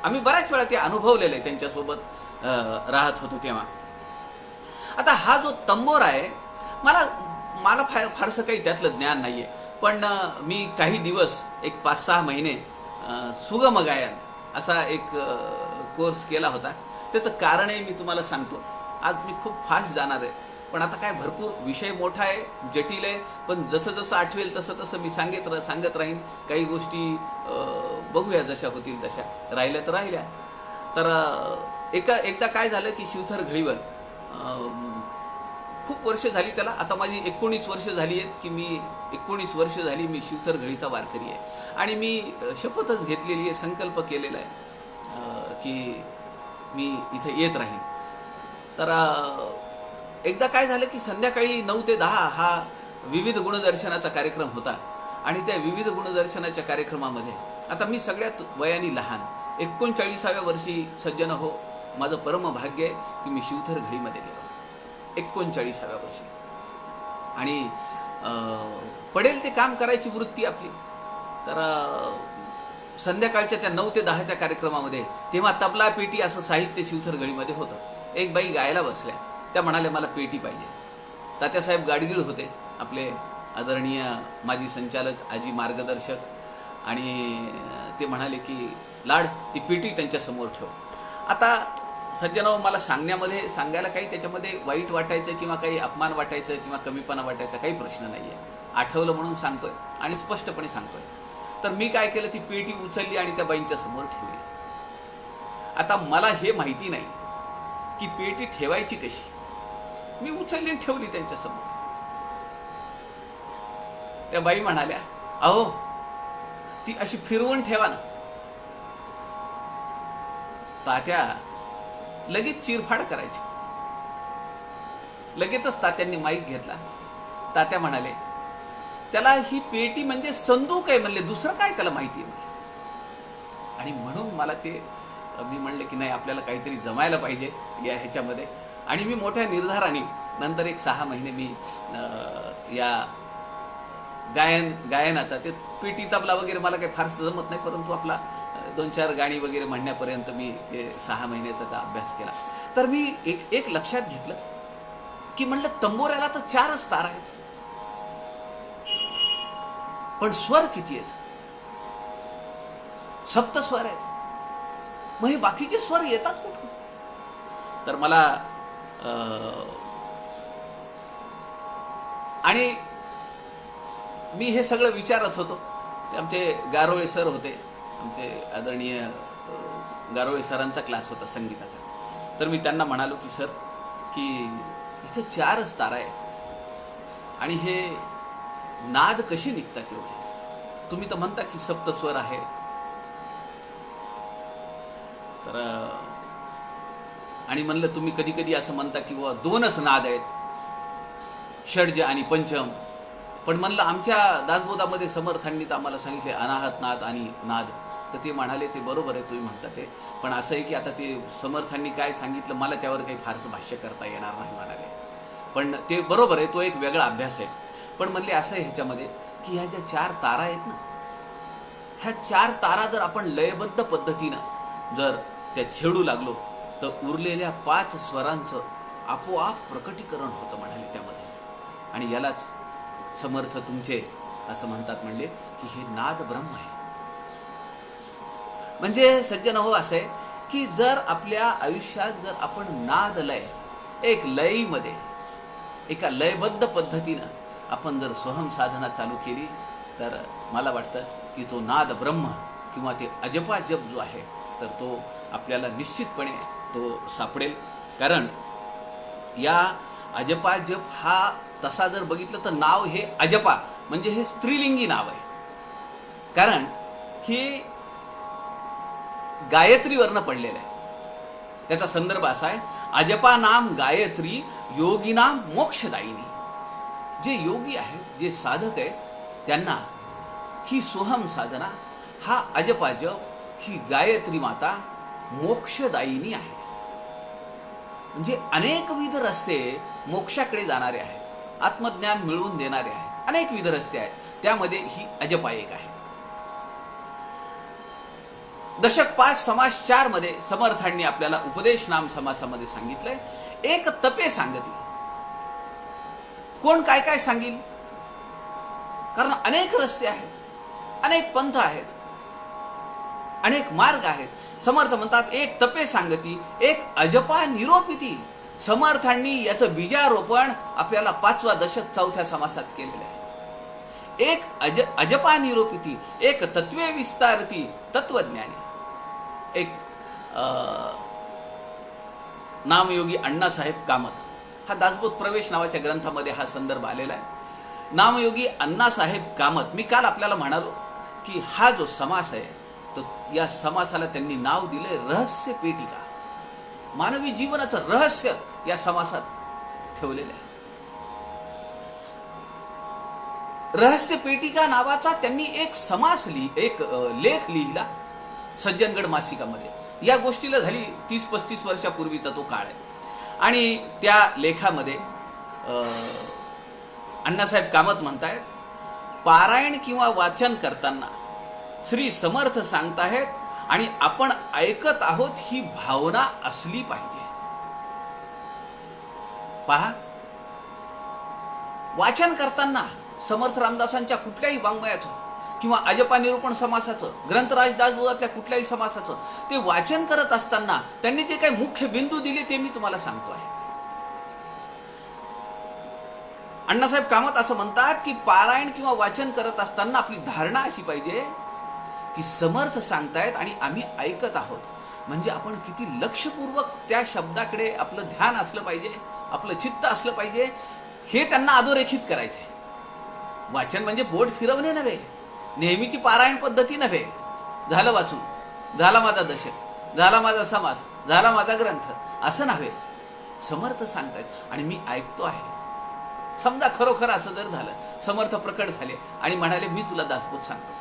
आम्ही बऱ्याच वेळा ते अनुभवलेलं आहे, त्यांच्यासोबत राहत होतो तेव्हा. आता हा जो तंबोरा आहे, मला फारसं काही त्यातलं ज्ञान नाही आहे. पण मी काही दिवस एक 5-6 महिने सुगम गायन असा एक कोर्स केला होता. त्याचं कारणही मी तुम्हाला सांगतो. आज मी खूप फास्ट जाणार आहे, पण आता काय भरपूर विषय मोठा आहे, जटिल आहे. पण जसं जसं आठवेल तसं तसं मी सांगत राहीन. काही गोष्टी बघूया, जशा होतील तशा. राहिल्या तर राहिल्या. तर एकदा काय झालं की शिवथर घळीवर खूप वर्ष झाली त्याला. आता माझी 19 वर्ष झाली आहेत की मी 19 वर्ष झाली मी शिवथर घळीचा वारकरी आहे. आणि मी शपथच घेतलेली आहे, संकल्प केलेला आहे की मी इथे येत राहीन. तर एकदा काय झालं की संध्याकाळी 9 ते 10 हा विविध गुणदर्शनाचा कार्यक्रम होता. आणि त्या विविध गुणदर्शनाच्या कार्यक्रमामध्ये आता मी सगळ्यात वयाने लहान 39व्या वर्षी सज्जन हो, माझं परम भाग्य आहे की मी शिवथर घळीमध्ये गेलो 39व्या वर्षी. आणि पडेल ते काम करायची वृत्ती आपली. तर संध्याकाळच्या त्या 9 ते 10च्या कार्यक्रमामध्ये तेव्हा तबला पेटी असं साहित्य शिवथर घळीमध्ये होतं. एक बाई गायला बसल्या, त्या म्हणाल्या मला पेटी पाहिजे. तात्यासाहेब गाडगीळ होते आपले आदरणीय माजी संचालक, आजी मार्गदर्शक. आणि ते म्हणाले की लाड ती पेटी त्यांच्यासमोर ठेव. आता सज्जनाव, मला सांगायला काही त्याच्यामध्ये वाईट वाटायचं किंवा काही अपमान वाटायचं किंवा कमीपणा वाटायचा काही प्रश्न नाही आहे. आठवलं म्हणून सांगतोय आणि स्पष्टपणे सांगतोय. तर मी काय केलं, ती पेटी उचलली आणि त्या बाईंच्या समोर ठेवली. आता मला हे माहिती नाही की पेटी ठेवायची कशी. मी उचलली आणि ठेवली त्यांच्यासमोर. त्या बाई म्हणाल्या, अहो ती अशी फिरवून ठेवा ना. तात्या लगेच चिरफाड करायची. लगेचच तात्यांनी माईक घेतला. तात्या म्हणाले, त्याला ही पेटी म्हणजे संदूक आहे म्हणले, दुसरं काय त्याला माहिती आहे म्हणले. आणि म्हणून मला ते मी म्हणले की नाही, आपल्याला काहीतरी जमायला पाहिजे या ह्याच्यामध्ये. आणि मी मोठ्या निर्धाराने नंतर एक 6 महिने मी या गायनाचा, ते पेटी तबला वगैरे मला काही फारसं जमत नाही, परंतु आपला 2-4 गाणी वगैरे म्हणण्यापर्यंत मी 6 महिन्याचा अभ्यास केला. तर मी एक लक्षात घेतलं की म्हणलं तंबोऱ्याला तर 4च तार आहेत, पण स्वर किती आहेत? 7 स्वर आहेत. मग हे बाकीचे स्वर येतात कुठून? तर मला आणि मी हे सगळं विचारत होतो. ते आमचे गारोळे सर होते, आमचे आदरणीय गारोळे सरांचा क्लास होता संगीताचा. तर मी त्यांना म्हणालो की सर, की इथं 4च तारा आहेत आणि हे नाद कसे निघतात एवढे? तुम्ही तर म्हणता की सप्तस्वर आहे. तर आणि म्हणलं तुम्ही कधी कधी असं म्हणता की 2च नाद आहेत, षड्ज आणि पंचम. पण म्हणलं आमच्या दासबोधामध्ये समर्थांनी तर आम्हाला सांगितले अनाहत नाद आणि नाद. तर ते म्हणाले ते बरोबर आहे तुम्ही म्हणता ते, पण असं आहे की आता ते समर्थांनी काय सांगितलं मला त्यावर काही फारसं भाष्य करता येणार नाही म्हणाले. पण ते बरोबर आहे, तो एक वेगळा अभ्यास आहे. पण म्हणले असं आहे ह्याच्यामध्ये की ह्या ज्या 4 तारा आहेत ना, ह्या 4 तारा जर आपण लयबद्ध पद्धतीनं जर त्या छेडू लागलो तर उरलेल्या 5 स्वरांचं आपोआप प्रकटीकरण होतं म्हणाले त्यामध्ये. आणि यालाच समर्थ तुमचे असं म्हणतात म्हणले की हे नाद ब्रह्म आहे. म्हणजे सज्जन हो, असं आहे की जर आपल्या आयुष्यात जर आपण नाद लय एक लयीमध्ये एका लयबद्ध पद्धतीनं आपण जर स्वहम साधना चालू केली तर मला वाटतं की तो नाद ब्रह्म किंवा ते अजपा जप जो आहे तर तो आपल्याला निश्चितपणे तो सापडेल. कारण या अजपा जप हा तसा जर बघितलं तर नाव हे अजपा म्हणजे हे स्त्रीलिंगी नाव आहे. कारण ही गायत्रीवरनं पडलेलं आहे. त्याचा संदर्भ असा आहे, अजपा नाम गायत्री योगिनाम मोक्षदायिनी. जे योगी आहेत, जे साधक आहेत, त्यांना ही सोहम साधना, हा अजपा जप, ही गायत्री माता मोक्षदायिनी आहे. म्हणजे अनेकविध रस्ते मोक्षाकडे जाणारे आहेत, आत्मज्ञान मिळवून देणारे आहेत. अनेकविध रस्ते आहेत, त्यामध्ये ही अजपा एक आहे. दशक 5 समास 4 मध्ये समर्थांनी आपल्याला उपदेश नाम समासामध्ये सांगितलंय, एक तपे सांगती. कोण काय काय सांगेल? कारण अनेक रस्ते आहेत, अनेक पंथ आहेत, अनेक मार्ग आहेत. समर्थ म्हणतात एक तपे सांगती, एक अजपा निरोपिती. समर्थांनी याचं बीजारोपण आपल्याला 5वा दशक 4थ्या समासात केलेलं आहे. एक अजपा निरोपिती, एक तत्वे विस्तारती तत्वज्ञानी. एक नामयोगी अण्णासाहेब कामत, हा दासबोध प्रवेश नावाच्या ग्रंथामध्ये हा संदर्भ आलेला आहे. नामयोगी अण्णासाहेब कामत, मी काल आपल्याला म्हणालो की हा जो समास आहे, तर या समासाला त्यांनी नाव दिले रहस्य पेटिका. मानवी जीवनाचं रहस्य या समासात ठेवलेलं आहे. रहस्य पेटिका नावाचा त्यांनी एक समास एक लेख लिहिला सज्जनगड मासिकामध्ये. या गोष्टीला झाली 30-35 वर्षापूर्वीचा तो काळ आहे. आणि त्या लेखामध्ये अण्णासाहेब कामत म्हणतायत, पारायण किंवा वाचन करताना श्री समर्थ सांगताहेत आणि आपण ऐकत आहोत ही भावना असली पाहिजे. पहा, वाचन करताना समर्थ रामदासांच्या कुठल्याही वाङ्मयाचं किंवा अजपा निरूपण समासाचं, ग्रंथराज दासबोधातल्या कुठल्याही समासाचं ते वाचन करत असताना त्यांनी जे काही मुख्य बिंदू दिले ते मी तुम्हाला सांगतो आहे. अण्णासाहेब कामत असं म्हणतात की पारायण किंवा वाचन करत असताना आपली धारणा अशी पाहिजे की समर्थ सांगतायत आणि आम्ही ऐकत आहोत. म्हणजे आपण किती लक्षपूर्वक त्या शब्दाकडे आपलं ध्यान असलं पाहिजे, आपलं चित्त असलं पाहिजे, हे त्यांना अधोरेखित करायचं आहे. वाचन म्हणजे बोट फिरवणे नव्हे, नेहमीची पारायण पद्धती नव्हे. झालं वाचून, झाला माझा दशक, झाला माझा समास, झाला माझा ग्रंथ, असं नव्हे. समर्थ सांगतायत आणि मी ऐकतो आहे. समजा खरोखर असं जर झालं, समर्थ प्रकट झाले आणि म्हणाले मी तुला दासबोध सांगतो,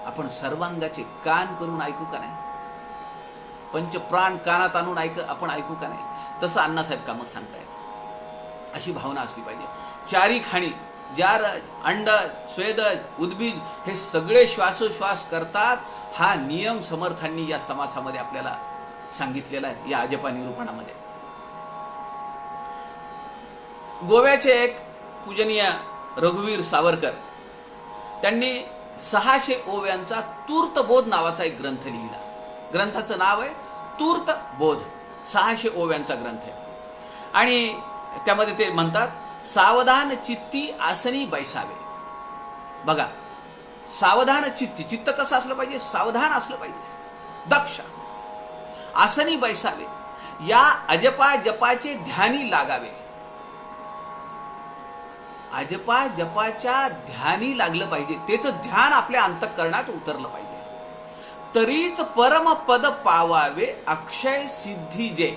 आपण सर्वांगाचे कान करून ऐकू का नाही? पंचप्राण कानात आणून आपण ऐकू का नाही? तसं अण्णासाहेब कामत सांगतायत. अशी भावना असली पाहिजे. चारी खाणी, जारज, अंडज, स्वेदज, उद्बीज हे सगळे श्वासोश्वास करतात. हा नियम समर्थांनी या समासामध्ये आपल्याला सांगितलेला आहे, या अजपा निरूपणामध्ये. गोव्याचे एक पूजनीय रघुवीर सावरकर, त्यांनी 600 ओव्यांचा तूर्त बोध नावाचा एक ग्रंथ लिहिला. ग्रंथाचं नाव आहे तूर्त बोध. 600 ओव्यांचा ग्रंथ आहे. आणि त्यामध्ये ते म्हणतात, सावधान चित्ती आसनी बैसावे. बघा, सावधान चित्ती, चित्त कसं असलं पाहिजे? सावधान असलं पाहिजे, दक्ष. आसनी बैसावे, या अजपा जपाचे ध्यानी लागावे. अजपा जपाच्या ध्यानी लागलं पाहिजे, त्याचं ध्यान आपल्या अंतःकरणात उतरलं पाहिजे. तरीच परम पद पावावे अक्षय सिद्धी जे.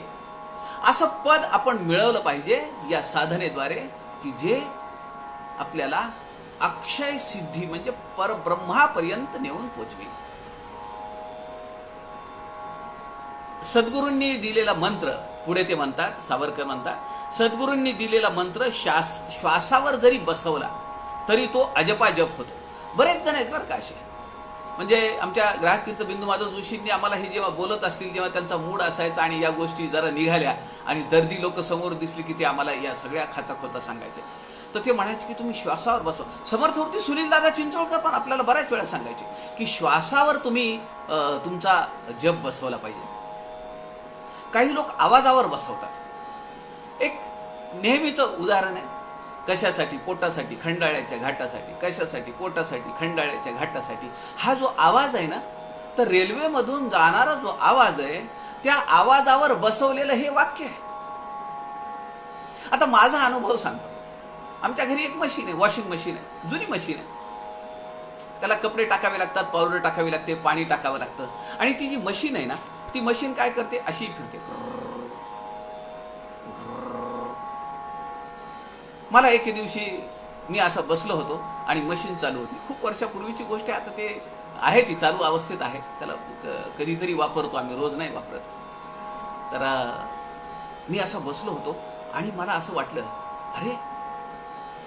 असं पद आपण मिळवलं पाहिजे या साधनेद्वारे की जे आपल्याला अक्षय सिद्धी म्हणजे परब्रह्मापर्यंत नेऊन पोचवेल. सद्गुरूंनी दिलेला मंत्र, पुढे ते म्हणतात, सावरकर म्हणतात, सद्गुरूंनी दिलेला मंत्र श्वासावर जरी बसवला तरी तो अजपा जप होतो. बरेच जण आहेत बरं का असे. म्हणजे आमच्या ग्राहक तीर्थ बिंदू माधव जोशींनी आम्हाला हे जेव्हा बोलत असतील, जेव्हा त्यांचा मूड असायचा आणि या गोष्टी जरा निघाल्या आणि दर्दी लोक समोर दिसली की ते आम्हाला या सगळ्या खाचाखोचा सांगायचे, तर ते म्हणायचे की तुम्ही श्वासावर बसवा. समर्थवरती सुनील दादा चिंचोळकर पण आपल्याला बऱ्याच वेळा सांगायचे की श्वासावर तुम्ही तुमचा जप बसवला पाहिजे. काही लोक आवाजावर बसवतात. एक नेहमीचं उदाहरण आहे, कशासाठी? पोटासाठी, खंडाळ्याच्या घाटासाठी. कशासाठी? पोटासाठी, खंडाळ्याच्या घाटासाठी. हा जो आवाज आहे ना, तर रेल्वेमधून जाणारा जो आवाज आहे, त्या आवाजावर बसवलेलं हे वाक्य आहे. आता माझा अनुभव सांगतो. आमच्या घरी एक मशीन आहे, वॉशिंग मशीन आहे, जुनी मशीन आहे. त्याला कपडे टाकावे लागतात, पावडर टाकावी लागते, पाणी टाकावं लागतं. आणि ती जी मशीन आहे ना, ती मशीन काय करते, अशी फिरते. मला एके दिवशी मी असं बसलो होतो आणि मशीन चालू होती. खूप वर्षापूर्वीची गोष्ट आहे, आता ते आहे, ती चालू अवस्थेत आहे. त्याला कधीतरी वापरतो आम्ही, रोज नाही वापरत. तर मी असं बसलो होतो आणि मला असं वाटलं, अरे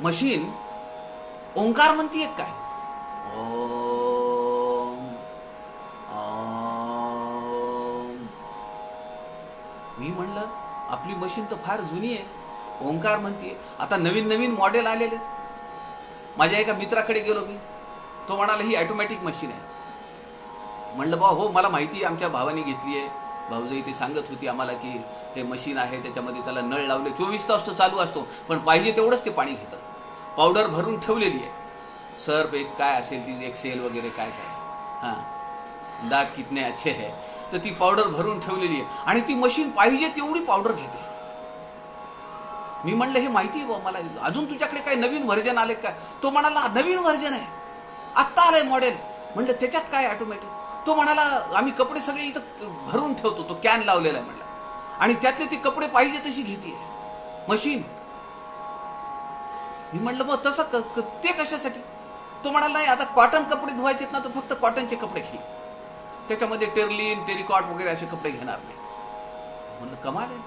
मशीन ओंकार म्हणतीये काय? ओम ओम. मी म्हणलं आपली मशीन तर फार जुनी आहे, ओंकार म्हणतीये. आता नवीन नवीन मॉडेल आलेले. माझ्या एका मित्राकडे गेलो मी, तो म्हणाला ही ऑटोमॅटिक मशीन आहे. म्हणलं बा हो, मला माहिती आहे, आमच्या भावाने घेतली आहे. भाऊजाई ती सांगत होती आम्हाला की हे मशीन आहे, त्याच्यामध्ये त्याला नळ लावले, 24 तास तो चालू असतो, पण पाहिजे तेवढंच ते पाणी घेतं. पावडर भरून ठेवलेली आहे, सर्फ एक काय असेल ती एक्सेल वगैरे काय काय, हां दाग कितने अच्छे है, तर ती पावडर भरून ठेवलेली आहे आणि ती मशीन पाहिजे तेवढी पावडर घेते. मी म्हणलं हे माहिती आहे बा मला, अजून तुझ्याकडे काय नवीन व्हर्जन आले काय? तो म्हणाला नवीन व्हर्जन आहे, आत्ता आलंय मॉडेल. म्हणलं त्याच्यात काय ऑटोमॅटिक? तो म्हणाला आम्ही कपडे सगळे इथं भरून ठेवतो, तो कॅन लावलेला आहे म्हणला, आणि त्यातले ते कपडे पाहिजे तशी घेते मशीन. मी म्हणलं मग तसं ते कशासाठी? तो म्हणाला नाही, आता कॉटन कपडे धुवायचेत ना, तर फक्त कॉटनचे कपडे घे, त्याच्यामध्ये टेर्लिन टेरिकॉट वगैरे असे कपडे घेणार नाही. म्हणलं कमाल आहे,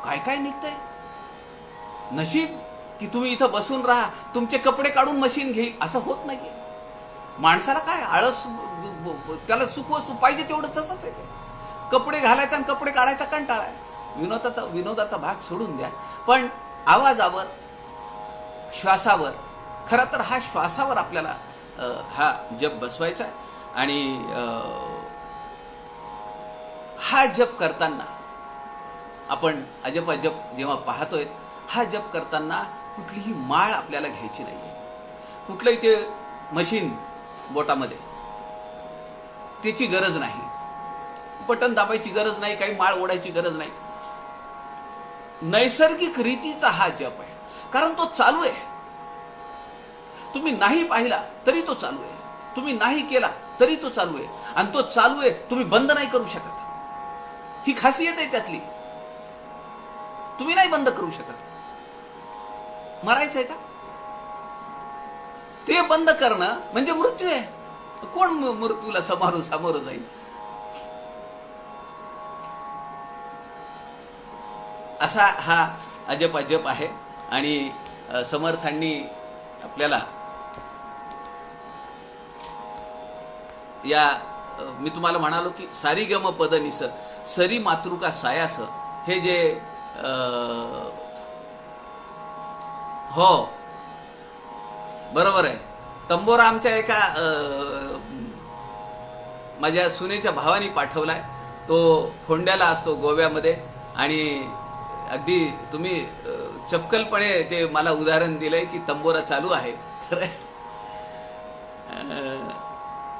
काय काय निघतंय. नशीब की तुम्ही इथं बसून राहा, तुमचे कपडे काढून मशीन घेईल, असं होत नाहीये. माणसाला काय आळस, त्याला सुख वस्तू पाहिजे तेवढं तसंच आहे ते. कपडे घालायचा आणि कपडे काढायचा कंटाळा आहे. विनोदाचा भाग सोडून द्या, पण आवाजावर, श्वासावर, खरं तर हा श्वासावर आपल्याला हा जप बसवायचा आहे. आणि हा जप करताना आपण अजपा जप जेव्हा पाहतोय, हा जप करताना कुठलीही माळ आपल्याला घ्यायची नाहीये. कुठलंही ते मशीन बोटामध्ये, त्याची गरज नाही, बटन दाबायची गरज नाही, काही माळ ओढायची गरज नाही. नैसर्गिक रीतीचा हा जप आहे, कारण तो चालू आहे. तुम्ही नाही पाहिला तरी तो चालू आहे, तुम्ही नाही केला तरी तो चालू आहे, आणि तो चालू आहे, तुम्ही बंद नाही करू शकत. ही खासियत आहे त्यातली, तुम्ही नाही बंद करू शकत. मरायचंय का? ते बंद करणं म्हणजे मृत्यू आहे. कोण मृत्यूला सामोरं जाईल? असा हा अजप अजप आहे. आणि समर्थांनी आपल्याला या, मी तुम्हाला म्हणालो की सारी गम पद निस, सरी मातृका सायास, हे जे हो बरोबर आहे. तंबोरा आमच्या एका माझ्या सुनेच्या भावानी पाठवलाय. तो फोंड्याला असतो गोव्यामध्ये, आणि अगदी तुम्ही चपकलपणे ते मला उदाहरण दिलंय की तंबोरा चालू आहे.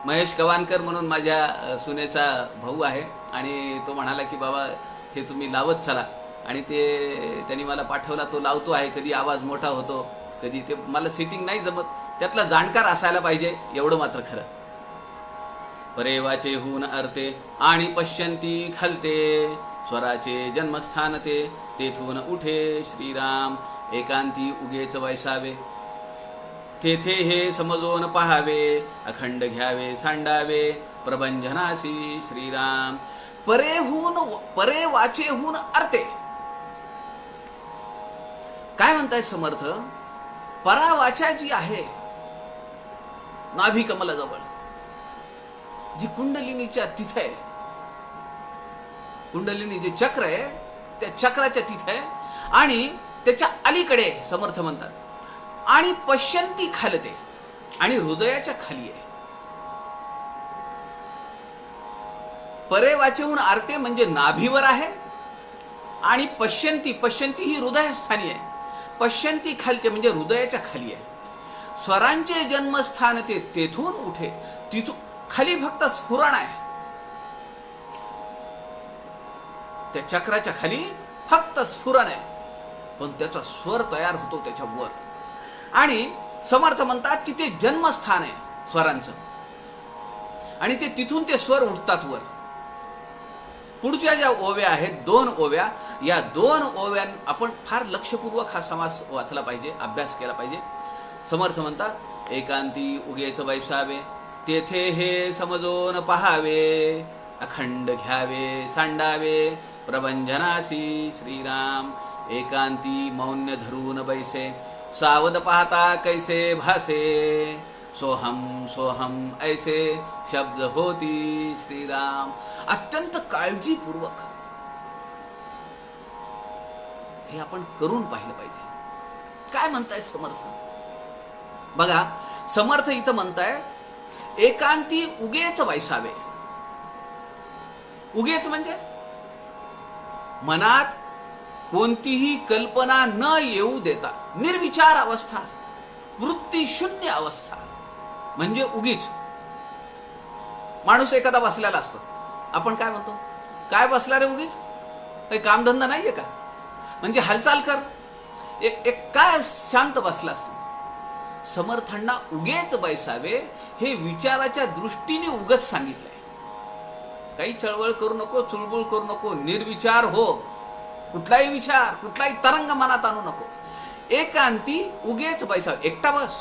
महेश कवानकर म्हणून माझ्या सुनेचा भाऊ आहे, आणि तो म्हणाला की बाबा हे तुम्ही लावत चला, आणि ते त्यांनी मला पाठवला. तो लावतो आहे, कधी आवाज मोठा होतो, कधी ते मला सिटिंग नाही जमत. त्यातला जाणकार असायला पाहिजे, एवढं मात्र खरं. परे वाचे होऊन अर्थे आणि पश्यंती खलते, स्वराचे जन्मस्थान ते, तेथून उठे श्रीराम एकांती उगेच वैसावे. तेथे हे समजून पहावे, अखंड घ्यावे सांडावे, प्रभंजनासी श्रीराम. परे वाचेहून अर्थे. काय म्हणताय समर्थ? परावाचा जी आहे नाभी कमलाजवळ, जी कुंडलिनीच्या तिथे आहे, कुंडलिनी जे चक्र आहे त्या चक्राच्या तिथे आहे, आणि त्याच्या अलीकडे समर्थ म्हणतात. आणि पश्यंती खालते, आणि हृदयाच्या खाली आहे. परे वाचेहून आरते म्हणजे नाभीवर आहे, आणि पश्यंती ही हृदयस्थानी आहे. पश्यंती खालते म्हणजे हृदयाच्या खाली आहे. स्वरांचे जन्मस्थान ते, तेथून उठे. तिथून खाली फक्त स्फुरण आहे, त्या चक्राच्या खाली फक्त स्फुरण आहे, पण त्याचा स्वर तयार होतो त्याच्या वर. आणि समर्थ म्हणतात की ते जन्मस्थान आहे. स्वरांचं, आणि ते तिथून ते स्वर उठतात वर. पुढच्या ज्या ओव्या आहेत, 2 ओव्या, या 2 ओव्यां आपण फार लक्षपूर्वक हा समास वाचला पाहिजे, अभ्यास केला पाहिजे. समर्थ म्हणतात, एकांती उगेच बैसावे, तेथे हे समजून पहावे, अखंड घ्यावे सांडावे, प्रभंजनासी श्रीराम. एकांती मौन्य धरून बैसे, सावध पाहता कैसे भासे, सोहम सोहम ऐसे शब्द होती श्रीराम. अत्यंत काळजीपूर्वक हे आपण करून पाहिलं पाहिजे. काय म्हणताय समर्थ? बघा, समर्थ इथं म्हणताय, एकांती उगेच बैसावे. उगेच म्हणजे मनात कोणतीही कल्पना न येऊ देता निर्विचार अवस्था, वृत्ती शून्य अवस्था म्हणजे उगीच. माणूस एखादा बसलेला असतो, आपण काय म्हणतो, काय बसला रे उगीच, काही कामधंदा नाहीये का, म्हणजे हालचाल कर, एक काय शांत बसला असतो. समर्थांना उगेच बैसावे हे विचाराच्या दृष्टीने उगच सांगितलंय. काही चळवळ करू नको, चुलबुल करू नको, निर्विचार हो, कुठलाही विचार, कुठलाही तरंग मनात आणू नको. एकांती उगेच बैसावे, एकटा बस,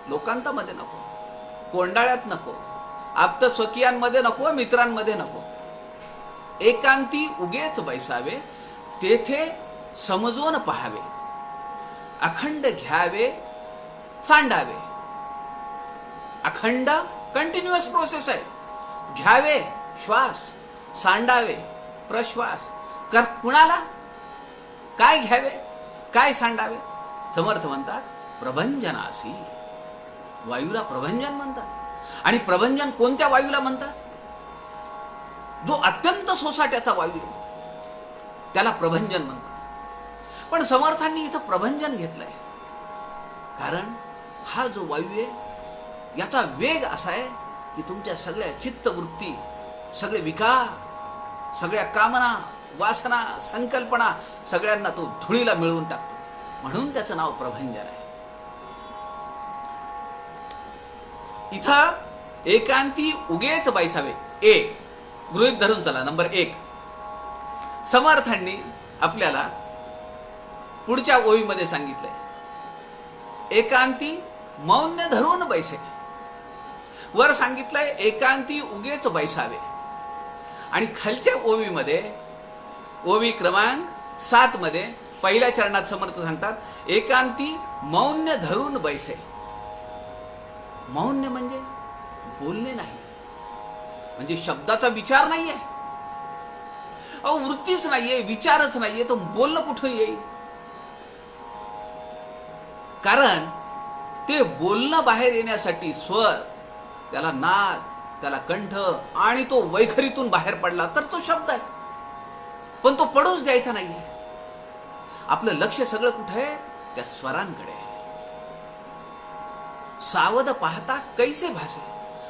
लोकांतामध्ये नको, कोंडाळ्यात नको, आप्त स्वकीयांमध्ये नको, मित्रांमध्ये नको. एकांती उगेच बैसावे, तेथे समजून पहावे, अखंड घ्यावे सांडावे. अखंड कंटिन्युअस प्रोसेस आहे. घ्यावे श्वास, सांडावे प्रश्वास. कर कुणाला काय घ्यावे, काय सांडावे? समर्थ म्हणतात, प्रभंजनासी. वायूला प्रभंजन म्हणतात. आणि प्रभंजन कोणत्या वायूला म्हणतात? जो अत्यंत सोसाट्याचा वायू, त्याला प्रभंजन म्हणतात. पण समर्थांनी इथं प्रभंजन घेतलंय, कारण हा जो वायू आहे, याचा वेग असा आहे की तुमच्या सगळ्या चित्तवृत्ती, सगळे विकार, सगळ्या कामना, वासना, संकल्पना, सगळ्यांना तो धुळीला मिळवून टाकतो. म्हणून त्याचं नाव प्रभंजन आहे. इथं एकांती उगेच बैसावे, एक गृहीत धरून चला. नंबर 1, समर्थांनी आपल्याला पुढच्या ओळीमध्ये सांगितलंय, एकांती मौन धरून बैसे. वर सांगितलंय एकांती उगेच बैसावे, आणि खालच्या ओवीमध्ये, ओवी क्रमांक 7 मध्ये पहिल्या चरणात समर्थ सांगतात, एकांती मौन धरून बैसे. मौन म्हणजे बोलणे नाही, म्हणजे शब्दाचा विचार नाहीये, अहो वृत्तीच नाहीये, विचारच नाहीये, तर बोलणं कुठं येईल? कारण ते बोलणं बाहेर येण्यासाठी स्वर, त्याला नाद, त्याला कंठ, आणि तो वैखरीतून बाहेर पडला तर तो शब्द आहे. पण तो पडूच द्यायचा नाहीये. आपलं लक्ष सगळं कुठे आहे? त्या स्वरांकडे. सावध पाहता कैसे भासे.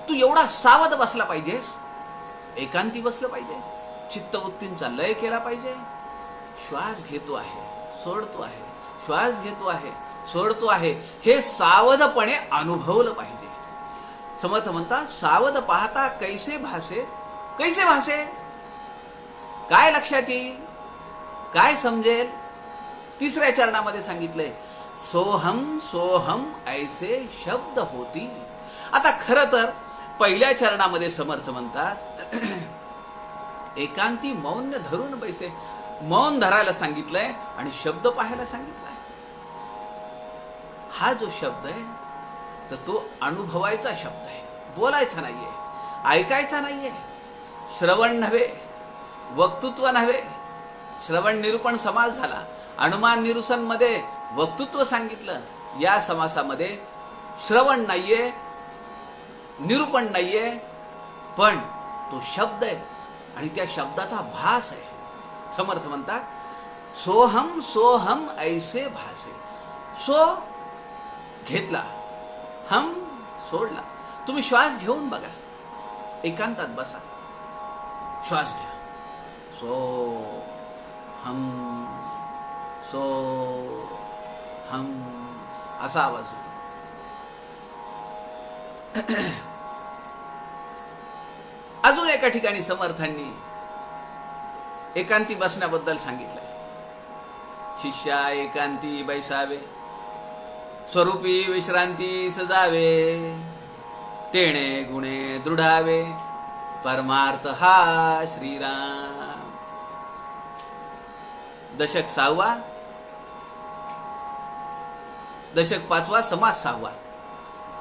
तू एवढा सावध बसला पाहिजेस, एकांती बसलं पाहिजे, चित्तवृत्तींचा लय केला पाहिजे. श्वास घेतो आहे, सोडतो आहे, श्वास घेतो आहे, सोडतो आहे, हे सावधपणे अनुभवलं पाहिजे. समर्थ म्हणता, सावध पाहता कैसे भासे. कैसे भासे, काय लक्षात येईल, काय समजेल? तिसऱ्या चरणामध्ये सांगितलंय, सोहम सोहम ऐसे शब्द होती. आता खरं तर पहिल्या चरणामध्ये समर्थ म्हणतात, एकांती मौन धरून बैसे. मौन धरायला सांगितलंय आणि शब्द पाहायला सांगितलाय. हा जो शब्द आहे तर तो अनुभवायचा शब्द आहे, बोलायचा नाहीये, ऐकायचा नाहीये. श्रवण नव्हे, वक्तृत्व नव्हे. श्रवण निरूपण समास झाला. अनुमान निरुसन मध्ये वक्तृत्व सांगितलं. या समासामध्ये श्रवण नाहीये, निरूपण नाहीये, पण तो शब्द आहे आणि त्या शब्दाचा भास आहे. समर्थ म्हणतात, सोहम सोहम ऐसे भासे. सो घेतला, हम सोडला. तुम्ही श्वास घेऊन बघा, एकांतात बसा, श्वास घ्या, सो हम, सो हम, असा आवाज होतो. अजून एका ठिकाणी समर्थांनी एकांती बसण्याबद्दल सांगितलंय. शिष्या एकांती बैसावे, स्वरूपी विश्रांती सजावे, तेणे गुणे दृढावे, परमार्थ हा श्रीराम. दशक 6वा, दशक 5वा, समास 6वा.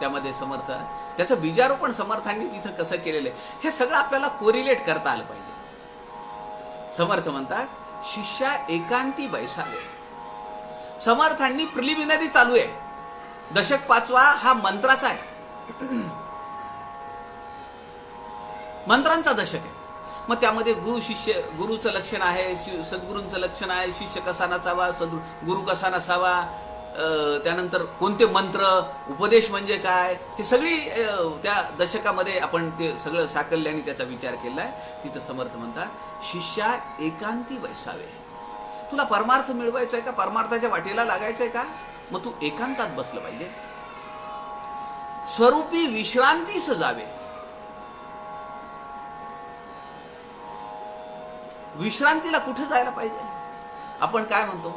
त्यामध्ये समर्थ त्याचं बीजारोपण समर्थांनी तिथं कसं केलेलं आहे हे सगळं आपल्याला कोरिलेट करता आलं पाहिजे. समर्थ म्हणतात शिष्या एकांती बैसावे. समर्थांनी प्रिलिमिनरी चालू आहे. दशक 5वा हा मंत्राचा आहे, मंत्रांचा दशक आहे. मग त्यामध्ये गुरुचं लक्षण आहे, सद्गुरूंचं लक्षण आहे, शिष्य कसा नसावा, गुरु कसा नसावा, त्यानंतर कोणते मंत्र, उपदेश म्हणजे काय, हे सगळी त्या दशकामध्ये आपण ते सगळं साकल्याने त्याचा विचार केलाय. तिथं समर्थ म्हणतात शिष्या एकांती बैसावे. तुला परमार्थ मिळवायचा आहे का, परमार्थाच्या वाटेला लागायचं आहे का, मग तू एकांतात बसलं पाहिजे. स्वरूपी विश्रांती सजावे. विश्रांतीला कुठे जायला पाहिजे. आपण काय म्हणतो,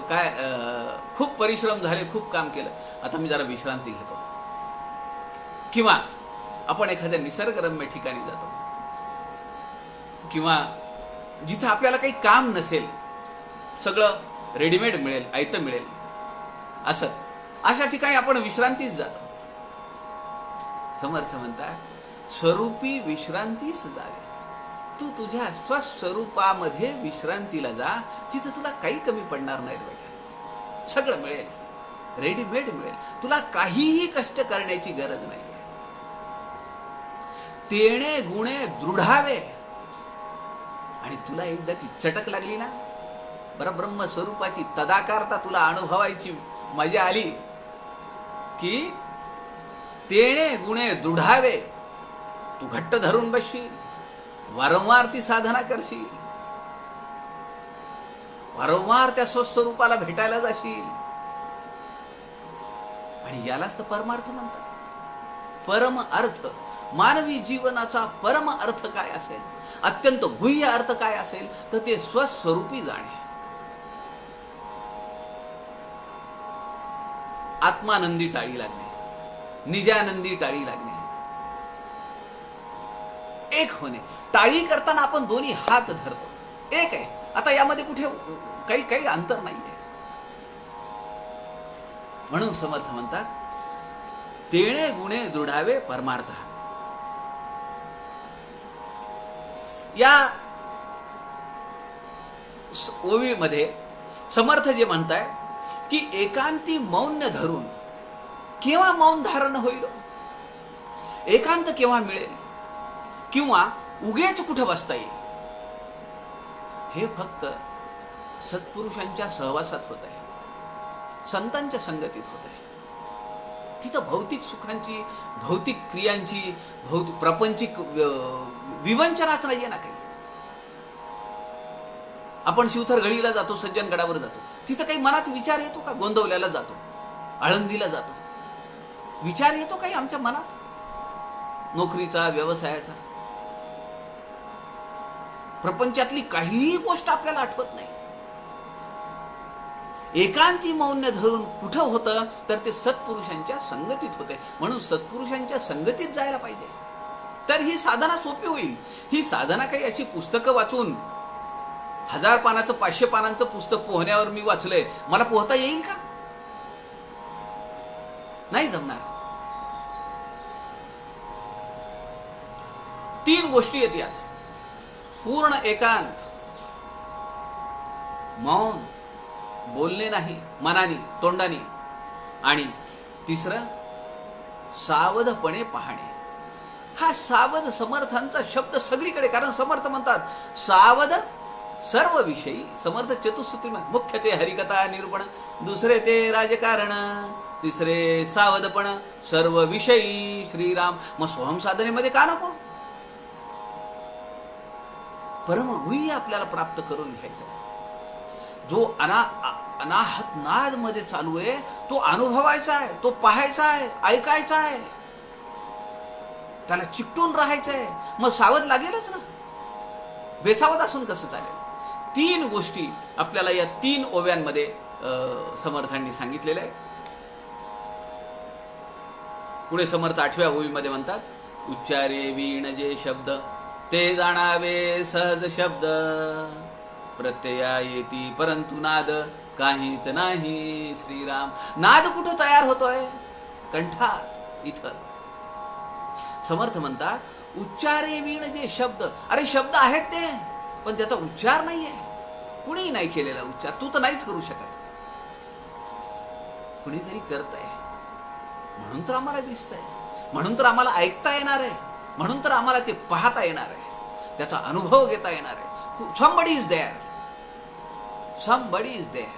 काय खूप परिश्रम झाले, खूप काम केलं, आता मी जरा विश्रांती घेतो. किंवा आपण एखाद्या निसर्गरम्य ठिकाणी जातो, किंवा जिथं आपल्याला काही काम नसेल, सगळं रेडीमेड मिळेल, आयतं मिळेल, अशा ठिकाणी आपण विश्रांतीच जातो. समर्थ म्हणतात स्वरूपी विश्रांती सजावे. तू तुझ्या स्वस्वरूपामध्ये विश्रांतीला जा, तिथं तुला काही कमी पडणार नाही बेटा. सगळं मिळेल, रेडीमेड मिळेल, तुला काहीही कष्ट करण्याची गरज नाही. तेणे गुणे दृढावे. आणि तुला एकदा ती चटक लागली ना, परब्रह्म स्वरूपाची तदाकारता तुला अनुभवायची मजा आली की तेणे गुणे दृढावे. तू घट्ट धरून बसशील, वारंवार ती साधना करशील, वारंवार त्या स्वस्वरूपाला भेटायला जाशील. आणि यालाच तर परमार्थ म्हणतात. परम अर्थ, मानवी जीवनाचा परम अर्थ काय असेल, अत्यंत गुह्य अर्थ काय असेल, तर ते स्वस्वरूपी जाणे. आत्मानंदी टाळी लागणे, निजानंदी टाळी लागणे, एक होणे. टाळी करताना आपण दोन्ही हात धरतो, एक आहे. आता यामध्ये कुठे काही अंतर नाहीये. म्हणून समर्थ म्हणतात तेणे गुणे दृढावे परमार्थ. या ओवीमध्ये समर्थ जे म्हणतायत की एकांती मौन धरून केव्हा मौन धारण होईल, एकांत केव्हा मिळेल, किंवा उगेच कुठं बसता येईल, हे फक्त सत्पुरुषांच्या सहवासात होत आहे, संतांच्या संगतीत होत आहे. तिथं भौतिक सुखांची, भौतिक क्रियांची, प्रापंचिक विवंचनाच नाहीये ना काही. आपण शिवथर गडीला जातो, सज्जनगडावर जातो, तिथं काही मनात विचार येतो का. गोंदवल्याला जातो, आळंदीला जातो, विचार येतो काही आमच्या मनात नोकरीचा, व्यवसायाचा, प्रपंचातली काहीही गोष्ट आपल्याला आठवत नाही. एकांती मौन धरून कुठं होतं, तर ते सत्पुरुषांच्या संगतीत होते. म्हणून सत्पुरुषांच्या संगतीत जायला पाहिजे, तर ही साधना सोपी होईल. ही साधना काही अशी पुस्तकं वाचून 1000 पानाचं 500 पानांचं पुस्तक पोहण्यावर मी वाचलंय, मला पोहता येईल का, नाही जमणार. 3 गोष्टी आहेत यात. पूर्ण एकांत, मौन, बोलणे नाही मनाने, तोंडाने, आणि तिसरं सावधपणे पाहणे. हा सावध समर्थांचा शब्द सगळीकडे, कारण समर्थ म्हणतात सावध सर्व विषयी. समर्थ चतुसूत्री मुख्य ते हरिकथा निरूपण, दुसरे ते राजकारण, तिसरे सावधपण सर्व विषयी श्रीराम. मग सोहम साधनेमध्ये का नको, परमगुह्य आपल्याला प्राप्त करून घ्यायचं. जो अनाहत नाद मध्ये चालू आहे, तो अनुभवायचा आहे, तो पाहायचा आहे, ऐकायचा आहे, त्याला चिकटून राहायचं आहे. मग सावध लागेलच ना, बेसावध असून कसं चालेल. 3 गोष्टी आपल्याला या 3 ओव्यांमध्ये समर्थांनी सांगितलेल्या आहे. पुढे समर्थ 8व्या ओवीमध्ये म्हणतात, उच्चारे वीण जे शब्द ते जाणावे सहज शब्द, प्रत्यया येती परंतु नाद काहीच नाही. श्रीराम. नाद कुठं तयार होतोय? कंठात, इथं. समर्थ म्हणतात, उच्चारे वीण जे शब्द. अरे शब्द आहेत ते, पण त्याचा उच्चार नाहीये. कुणीही नाही केलेला उच्चार. तू तर नाहीच करू शकत, कुणीतरी करतंय. म्हणून तर आम्हाला दिसतंय, म्हणून तर आम्हाला ऐकता येणार आहे, म्हणून तर आम्हाला ते पाहता येणार आहे, त्याचा अनुभव घेता येणार आहे. somebody is there, somebody is there.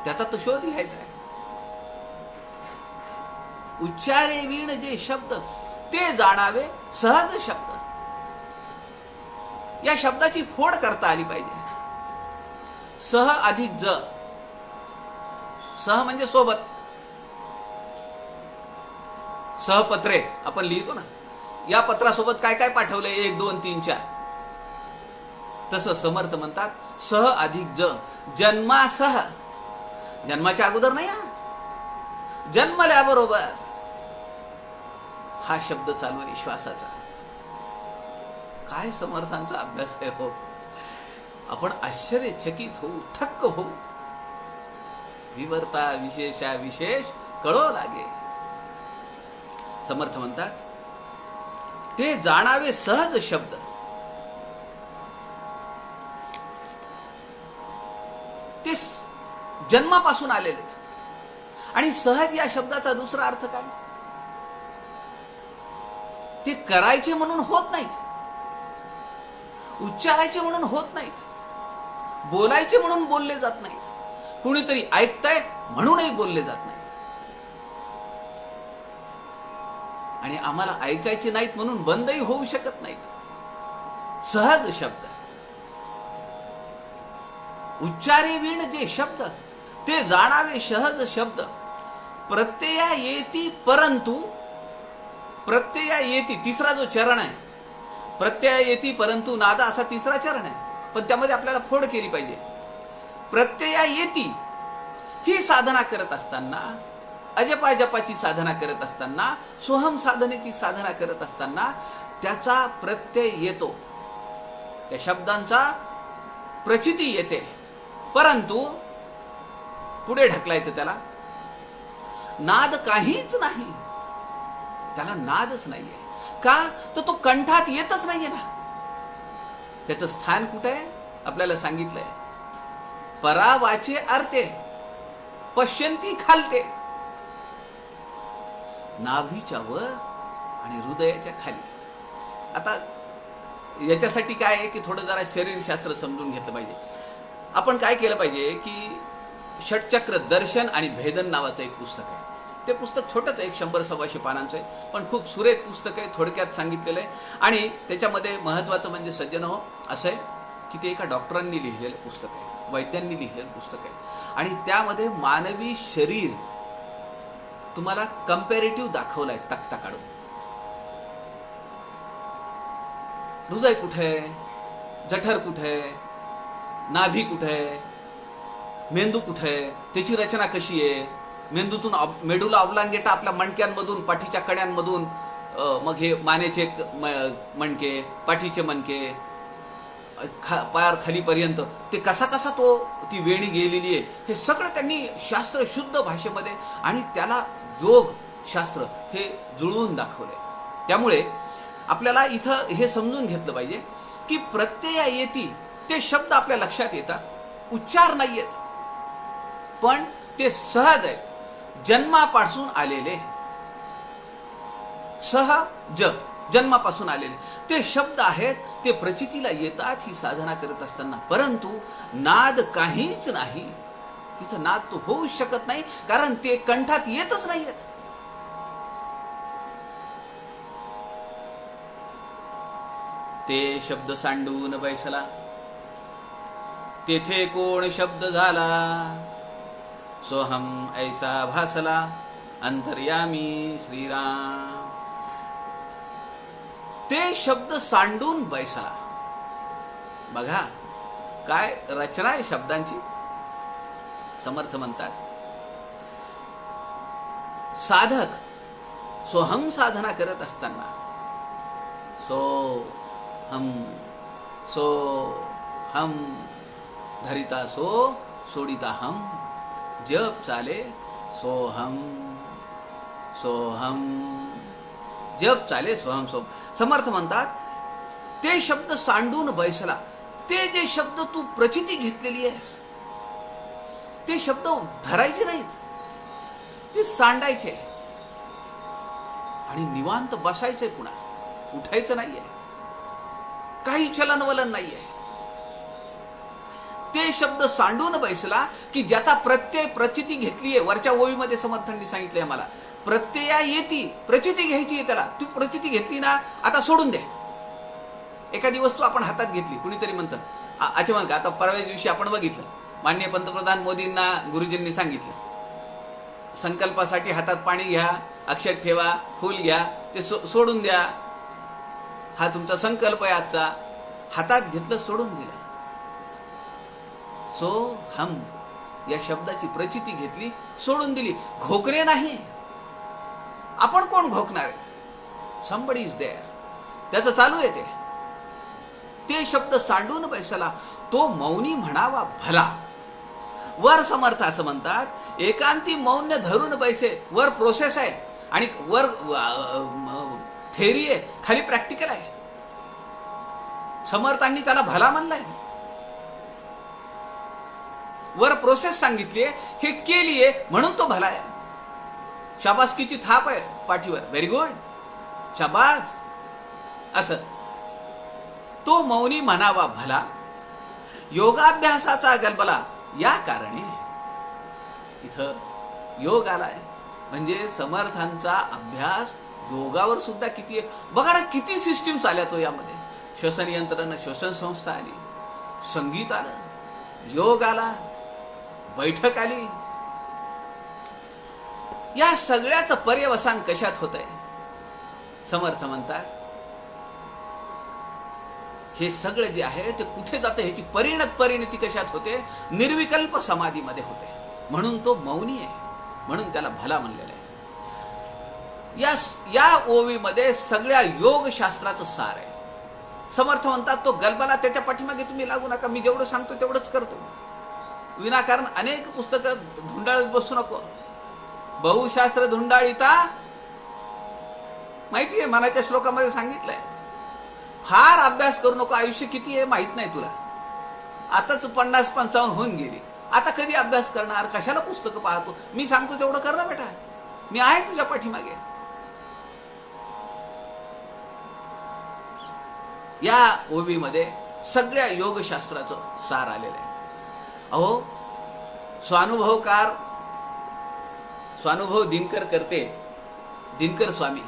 त्याचा तो शोध घ्यायचा आहे. उच्चारे वीण जे शब्द ते जाणावे सहज शब्द. या शब्दाची फोड करता आली पाहिजे. सह अधिक ज. सह म्हणजे सोबत. सहपत्रे आपण लिहितो ना, या पत्रासोबत काय काय पाठवलंय, 1 2 3 4. तसं समर्थ म्हणतात, सह अधिक ज. जन्मासह. जन्माच्या अगोदर नाही, जन्मल्याबरोबर हा शब्द चालू आहे श्वासाचा. काय समर्थांचा अभ्यास आहे हो. आपण आश्चर्यचकित होऊ, थक्क होऊ. विवर्ता विशेषा विशेष कळो लागे. समर्थ म्हणतात, ते जाणावे सहज शब्द. ते जन्मापासून आलेले. आणि सहज या शब्दाचा दुसरा अर्थ काय? ते करायचे म्हणून होत नाहीत, उच्चारायचे म्हणून होत नाहीत, बोलायचे म्हणून बोलले जात नाहीत, कुणीतरी ऐकतंय म्हणूनही बोलले जात नाहीत. आणि आम्हाला ऐकायचे नाहीत म्हणून बंदही होऊ शकत नाहीत. सहज शब्द. उच्चारे वीण जे शब्द ते जाणावे सहज शब्द. प्रत्यया येती परंतु. प्रत्यया येती तिसरा जो चरण आहे, प्रत्यया येती परंतु नादा असा तिसरा चरण आहे, पण त्यामध्ये आपल्याला फोड केली पाहिजे. प्रत्यया येती ही साधना करत असताना, अजपा जपाची साधना करत असताना, सोहम साधनेची साधना करत असताना त्याचा प्रत्यय येतो, त्या शब्दांचा प्रचिती येते. परंतु पुढे ढकलायचं त्याला. नाद काहीच नाही, त्याला नादच नाहीये. का? तर तो कंठात येतच नाहीये ना. त्याचं स्थान कुठे आहे? आपल्याला सांगितलंय, परावाचे अर्थे पश्यंती खालते. नाभीच्या वर आणि हृदयाच्या खाली. आता याच्यासाठी काय आहे की थोडं जरा शरीरशास्त्र समजून घेतलं पाहिजे. आपण काय केलं पाहिजे की षटचक्र दर्शन आणि भेदन नावाचं एक पुस्तक आहे. ते पुस्तक छोटंच आहे, 100-125 पानांचं आहे, पण खूप सुरेख पुस्तक आहे, थोडक्यात सांगितलेलं आहे. आणि त्याच्यामध्ये महत्वाचं म्हणजे सज्जन हो असं आहे की ते एका डॉक्टरांनी लिहिलेलं पुस्तक आहे, वैद्यांनी लिहिलेलं पुस्तक आहे. आणि त्यामध्ये मानवी शरीर तुम्हाला कंपॅरेटिव्ह दाखवलाय तक्ता काढून. हृदय कुठे आहे, जठर कुठे आहे, नाभी कुठे आहे, मेंदू कुठे आहे, त्याची रचना कशी आहे. मेंदूतून मेडुला ऑब्लांगेटा आपल्या मणक्यांमधून, पाठीच्या कड्यांमधून, मग हे मानेचे मणके, पाठीचे मणके, पायार खालीपर्यंत ते कसा कसा ती वेणी गेलेली आहे, हे सगळं त्यांनी शास्त्र शुद्ध भाषेमध्ये आणि त्याला योग शास्त्र हे जुळवून दाखवलंय. त्यामुळे आपल्याला इथं हे समजून घेतलं पाहिजे की प्रत्यया येती ते शब्द आपल्या लक्षात येतात, उच्चार नाही येत, पण ते सहज आहेत, जन्मापासून आलेले. सहज, जन्मापासून आलेले ते शब्द आहेत, ते प्रचितीला येतात ही साधना करत असताना. परंतु नाद काहीच नाही, तिथं नाद तो होऊ शकत नाही, कारण ते कंठात येतच नाहीयेत. ते शब्द सांडून बैसला, तेथे कोण शब्द झाला, सोहम ऐसा भासला अंतर्यामी श्रीराम. ते शब्द सांडून बैसला. बघा काय रचना आहे शब्दांची. समर्थ म्हणतात, साधक सोहम साधना करत असताना सो हम धरिता सो सोडिता हम, जप चाले सोहम सोहम, जप चाले सोहम सोहम. समर्थ म्हणतात ते शब्द सांडून बैसला. ते जे शब्द तू प्रचिती घेतलेली आहेस ते शब्द धरायचे नाहीत, ते सांडायचे आणि निवांत बसायचे. पुन्हा उठायचं नाहीये, काही चलनवलन नाहीये. ते शब्द सांडून बैसला की ज्याचा प्रत्यय प्रचिती घेतलीये. वरच्या ओळीमध्ये समर्थांनी सांगितलंय मला, प्रत्यया येती, प्रचिती घ्यायची आहे त्याला. तू प्रचिती घेतली ना, आता सोडून दे. एखादी वस्तू आपण हातात घेतली, कुणीतरी म्हणतं अच्छा मग आता परवा दिवशी आपण बघितलं, माननीय पंतप्रधान मोदींना गुरुजींनी सांगितलं संकल्पासाठी हातात पाणी घ्या, अक्षत ठेवा, फूल घ्या, ते सोडून द्या. हा तुमचा संकल्प आहे आजचा. हातात घेतलं, सोडून दिलं. सो हम या शब्दाची प्रचिती घेतली, सोडून दिली. घोकणे नाही. आपण कोण घोकणार आहेत? Somebody is there. त्याचं चालू आहे ते शब्द सांडून बैसला, तो मौनी म्हणावा भला. वर समर्थ असं म्हणतात, एकांती मौन्य धरून बैसे. वर प्रोसेस आहे आणि वर थेरी आहे, खाली प्रॅक्टिकल आहे. समर्थांनी त्याला भला म्हणलाय. वर प्रोसेस सांगितली, हे केलीये म्हणून तो भला आहे. शाबासकीची थाप आहे पाठीवर. व्हेरी गुड, शाबास. असं तो मौनी म्हणावा भला, योगाभ्यासाचा गलबला या कारणे. इथं योग आलाय म्हणजे समर्थांचा अभ्यास योगावर सुद्धा किती आहे बघा ना. किती सिस्टीम आल्या तो यामध्ये. श्वसन यंत्रणा, श्वसन संस्था आली, संगीत आलं, योग आला, बैठक आली. या सगळ्याचं पर्यवसान कशात होतंय? समर्थ म्हणतात हे सगळं जे आहे ते कुठे जातं, ह्याची परिणती कशात होते? निर्विकल्प समाधीमध्ये होते. म्हणून तो मौनी आहे, म्हणून त्याला भला म्हणलेला आहे. या ओवीमध्ये सगळ्या योगशास्त्राचं सार आहे. समर्थ म्हणतात तो गलबला, त्याच्या पाठीमागे तुम्ही लागू नका. मी जेवढं सांगतो तेवढंच करतो. विनाकारण अनेक पुस्तकं धुंडाळत बसू नको. बहुशास्त्र धुंडाळीता माहितीये, मनाच्या श्लोकामध्ये सांगितलंय. फार अभ्यास करू नको. आयुष्य किती आहे माहित नाही तुला. आताच 50-55 होऊन गेली. आता कधी अभ्यास करणार? कशाला पुस्तकं पाहतो? मी सांगतो तेवढं कर ना बेटा. मी आहे तुझ्या पाठीमागे. या ओवीमध्ये सगळ्या योगशास्त्राचं सार आलेलं आहे. अहो स्वानुभव दिनकर करते, दिनकर स्वामी.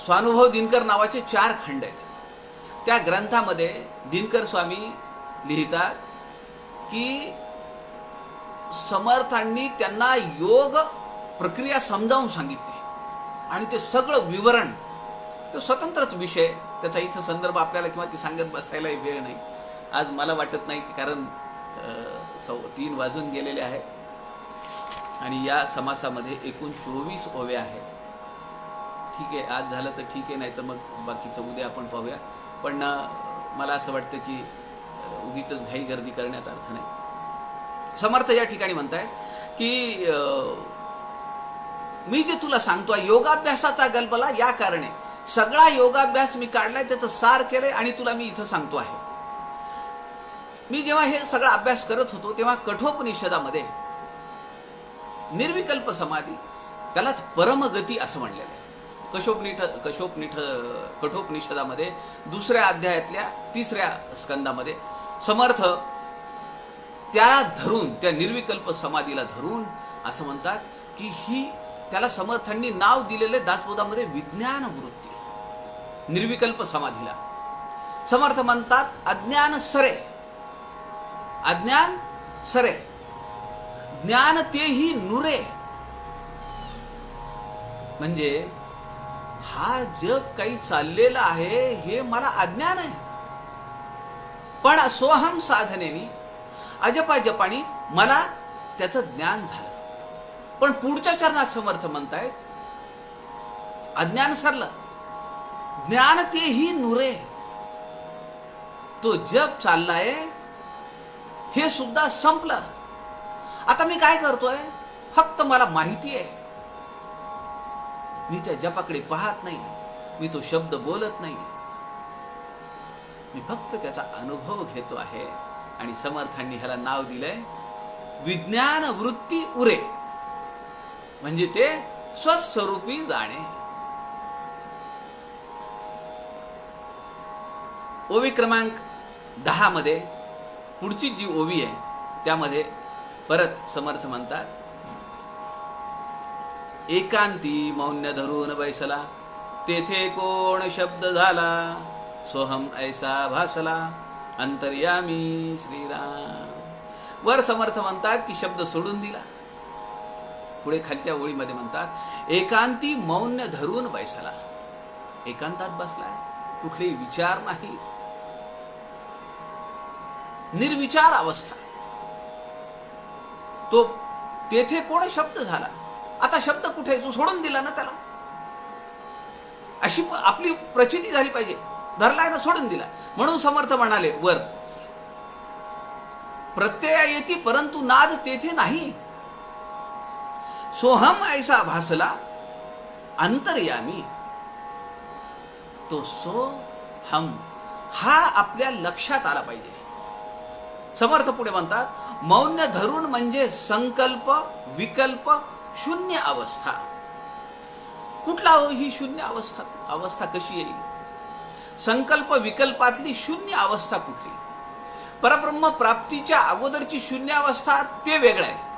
स्वानुभव दिनकर नावाचे 4 खंड आहेत. त्या ग्रंथामध्ये दिनकर स्वामी लिहितात की समर्थांनी त्यांना योग प्रक्रिया समजावून सांगितली आणि ते सगळं विवरण, तो स्वतंत्रच विषय, त्याचा इथं संदर्भ आपल्याला किंवा ती सांगत बसायला वेळ नाही. आज मला वाटत नाही की, कारण 3 वाजून गेलेले आहेत आणि या समासामध्ये एकूण 24 ओव्या आहेत. ठीक आहे, आज झालं तर ठीक आहे, नाही तर मग बाकीचं उद्या आपण पाहूया. पण मला असं वाटतं की उगीच घाई गर्दी करण्यात अर्थ नाही. समर्थ या ठिकाणी म्हणतायत की मी जे तुला सांगतो योगाभ्यासाचा गलबला या कारणे. सगळा योगाभ्यास मी काढलाय, त्याचं सार केलंय आणि तुला मी इथं सांगतो आहे. मी जेव्हा हे सगळा अभ्यास करत होतो तेव्हा कठोपनिषदामध्ये निर्विकल्प समाधी, त्यालाच परमगती असं म्हणलेलं आहे. कठोपनिषदामध्ये 2ऱ्या अध्यायातल्या 3ऱ्या स्कंदामध्ये समर्थ त्याला धरून, त्या निर्विकल्प समाधीला धरून असं म्हणतात की ही, त्याला समर्थांनी नाव दिलेले दासबोधामध्ये विज्ञान वृत्ती. निर्विकल्प समाधीला समर्थ म्हणतात अज्ञान सरे, अज्ञान सरे, ज्ञान तेही नुरे. म्हणजे हा जग काही चाललेला आहे हे मला अज्ञान आहे, पण सोहम साधनेनी अजपा जपानी मला त्याचं ज्ञान झालं. पण पुढच्या चरणात समर्थ म्हणतायत अज्ञान सरलं, ज्ञान तेही नुरे. तो जप चाललाय हे सुद्धा संपलं. आता मी काय करतोय, फक्त मला माहिती आहे, मी त्या जपाकडे पाहत नाही, मी तो शब्द बोलत नाही, मी फक्त त्याचा अनुभव घेतो आहे. आणि समर्थांनी ह्याला नाव दिलंय विज्ञान वृत्ती उरे, म्हणजे ते स्वस्वरूपी जाणे. ओवी क्रमांक 10 मध्ये पुढची जी ओवी आहे त्यामध्ये परत समर्थ म्हणतात एकांती मौन्य धरून बैसला, तेथे कोण शब्द झाला, सोहम ऐसा भासला, अंतर्यामी श्रीराम. वर समर्थ म्हणतात की शब्द सोडून दिला. पुढे खालच्या ओळीमध्ये म्हणतात एकांती मौन्य धरून बैसला, एकांतात बसलाय, कुठलेही विचार नाहीत, निर्विचार अवस्था. तो तेथे कोण शब्द झाला. आता शब्द कुठे, तू सोडून दिला ना त्याला, अशी आपली प्रचिती झाली पाहिजे. धरलाय ना, सोडून दिला. म्हणून समर्थ म्हणाले वर प्रत्यय येती परंतु नाद तेथे नाही, सोहम ऐसा भासला अंतर्यामी. तो सोहम हा आपल्या लक्षात आला पाहिजे. समर्थ पुढे म्हणतात मौन्य धरून म्हणजे संकल्प विकल्प शून्य अवस्था. कुठला हो ही शून्य अवस्था, अवस्था कशी येईल? संकल्प विकल्पातली शून्य अवस्था कुठली? परब्रह्म प्राप्तीच्या अगोदरची शून्य अवस्था ते वेगळं आहे.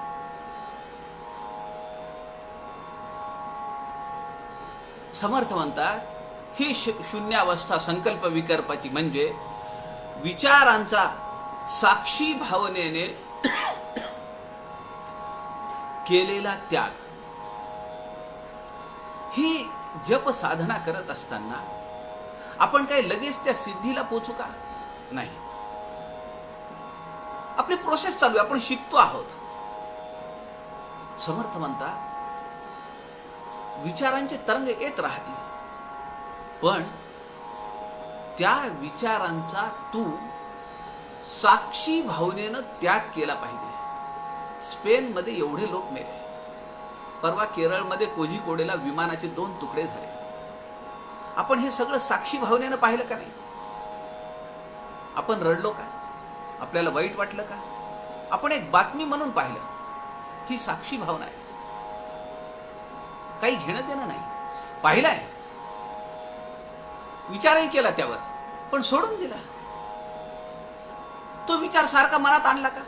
समर्थ म्हणतात ही शून्य अवस्था संकल्प विकल्पाची म्हणजे विचारांचा साक्षी भावनेने केलेला त्याग. ही जप साधना करत असताना आपण काही लगेच त्या सिद्धीला पोहोचू का? नाही. आपली प्रोसेस चालू आहे, आपण शिकतो आहोत. समर्थ म्हणतात विचारांचे तरंग येत राहतील, पण त्या विचारांचा तू साक्षी भावनेनं त्याग केला पाहिजे. स्पेनमध्ये एवढे लोक मेले. परवा केरळमध्ये कोझिकोडेला विमानाचे 2 तुकडे झाले. आपण हे सगळं साक्षी भावनेनं पाहिलं का नाही? आपण रडलो का? आपल्याला वाईट वाटलं का? आपण एक बातमी म्हणून पाहिलं. ही साक्षी भावना आहे, काही घेणं देणं नाही. पाहिलंय, विचारही केला त्यावर, पण सोडून दिला. तो विचार सारखा मनात आणला का?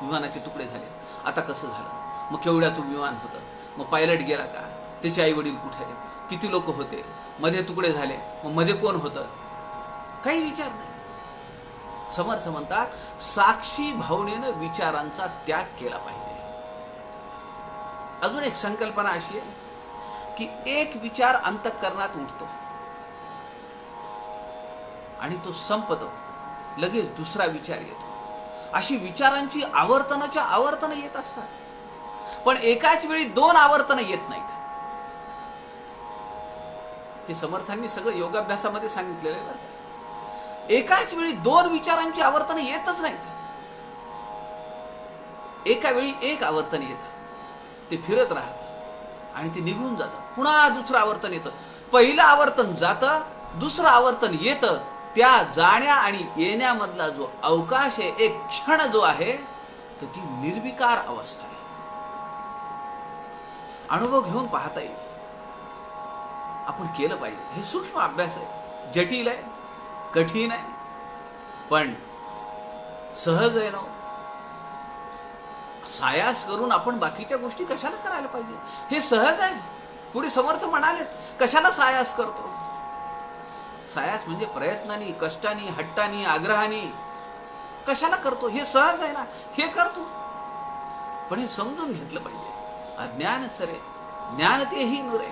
विमानाचे तुकडे झाले, आता कसं झालं, मग केवढ्यातून विमान होतं, मग पायलट गेला का, त्याचे आई वडील कुठे, किती लोक होते, मध्ये तुकडे झाले, मग मध्ये कोण होतं, काही विचार नाही. समर्थ म्हणतात साक्षी भावनेनं विचारांचा त्याग केला पाहिजे. अजून एक संकल्पना अशी आहे की एक विचार अंतःकरणात उठतो आणि तो संपतो, लगेच दुसरा विचार येतो. अशी विचारांची आवर्तनाच्या आवर्तन येत असतात, पण एकाच वेळी 2 आवर्तन येत नाहीत. हे समर्थांनी सगळं योगाभ्यासामध्ये सांगितलेलं आहे बरं का. एकाच वेळी 2 विचारांची आवर्तन येतच नाहीत. एका वेळी एक आवर्तन येतं, ते फिरत राहतं आणि ते निघून जातं. पुन्हा दुसरं आवर्तन येतं. पहिलं आवर्तन जातं, दुसरं आवर्तन येतं. त्या जाण्या आणि येण्यामधला जो अवकाश आहे, एक क्षण जो आहे, तर ती निर्विकार अवस्था आहे. अनुभव घेऊन पाहता येईल. आपण केलं पाहिजे. हे सूक्ष्म अभ्यास आहे, जटिल आहे, कठीण आहे, पण सहज आहे ना. सायास करून आपण बाकीच्या गोष्टी कशाला करायला पाहिजे? हे सहज आहे. पुढे समर्थ म्हणाले कशाला सायास करतो. सायास म्हणजे प्रयत्नाने, कष्टाने, हट्टाने, आग्रहाने कशाला करतो? हे सहज आहे ना, हे करतो. पण हे समजून घेतलं पाहिजे. अज्ञान सरे ज्ञान तेही नुरे.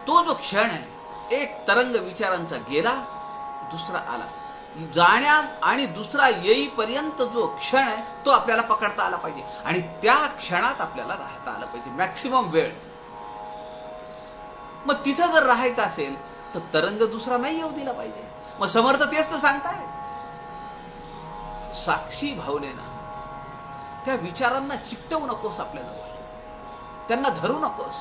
तो जो क्षण आहे, एक तरंग विचारांचा गेला, दुसरा आला. जाण्या आणि दुसरा येईपर्यंत जो क्षण आहे तो आपल्याला पकडता आला पाहिजे आणि त्या क्षणात आपल्याला राहता आलं पाहिजे मॅक्सिमम वेळ. मग तिथं जर राहायचं असेल तर तरंग दुसरा नाही येऊ दिला पाहिजे. मग समर्थ तेच तर सांगताय, साक्षी भावनेनं त्या विचारांना चिकटवू नकोस आपल्याजवळ, त्यांना धरू नकोस.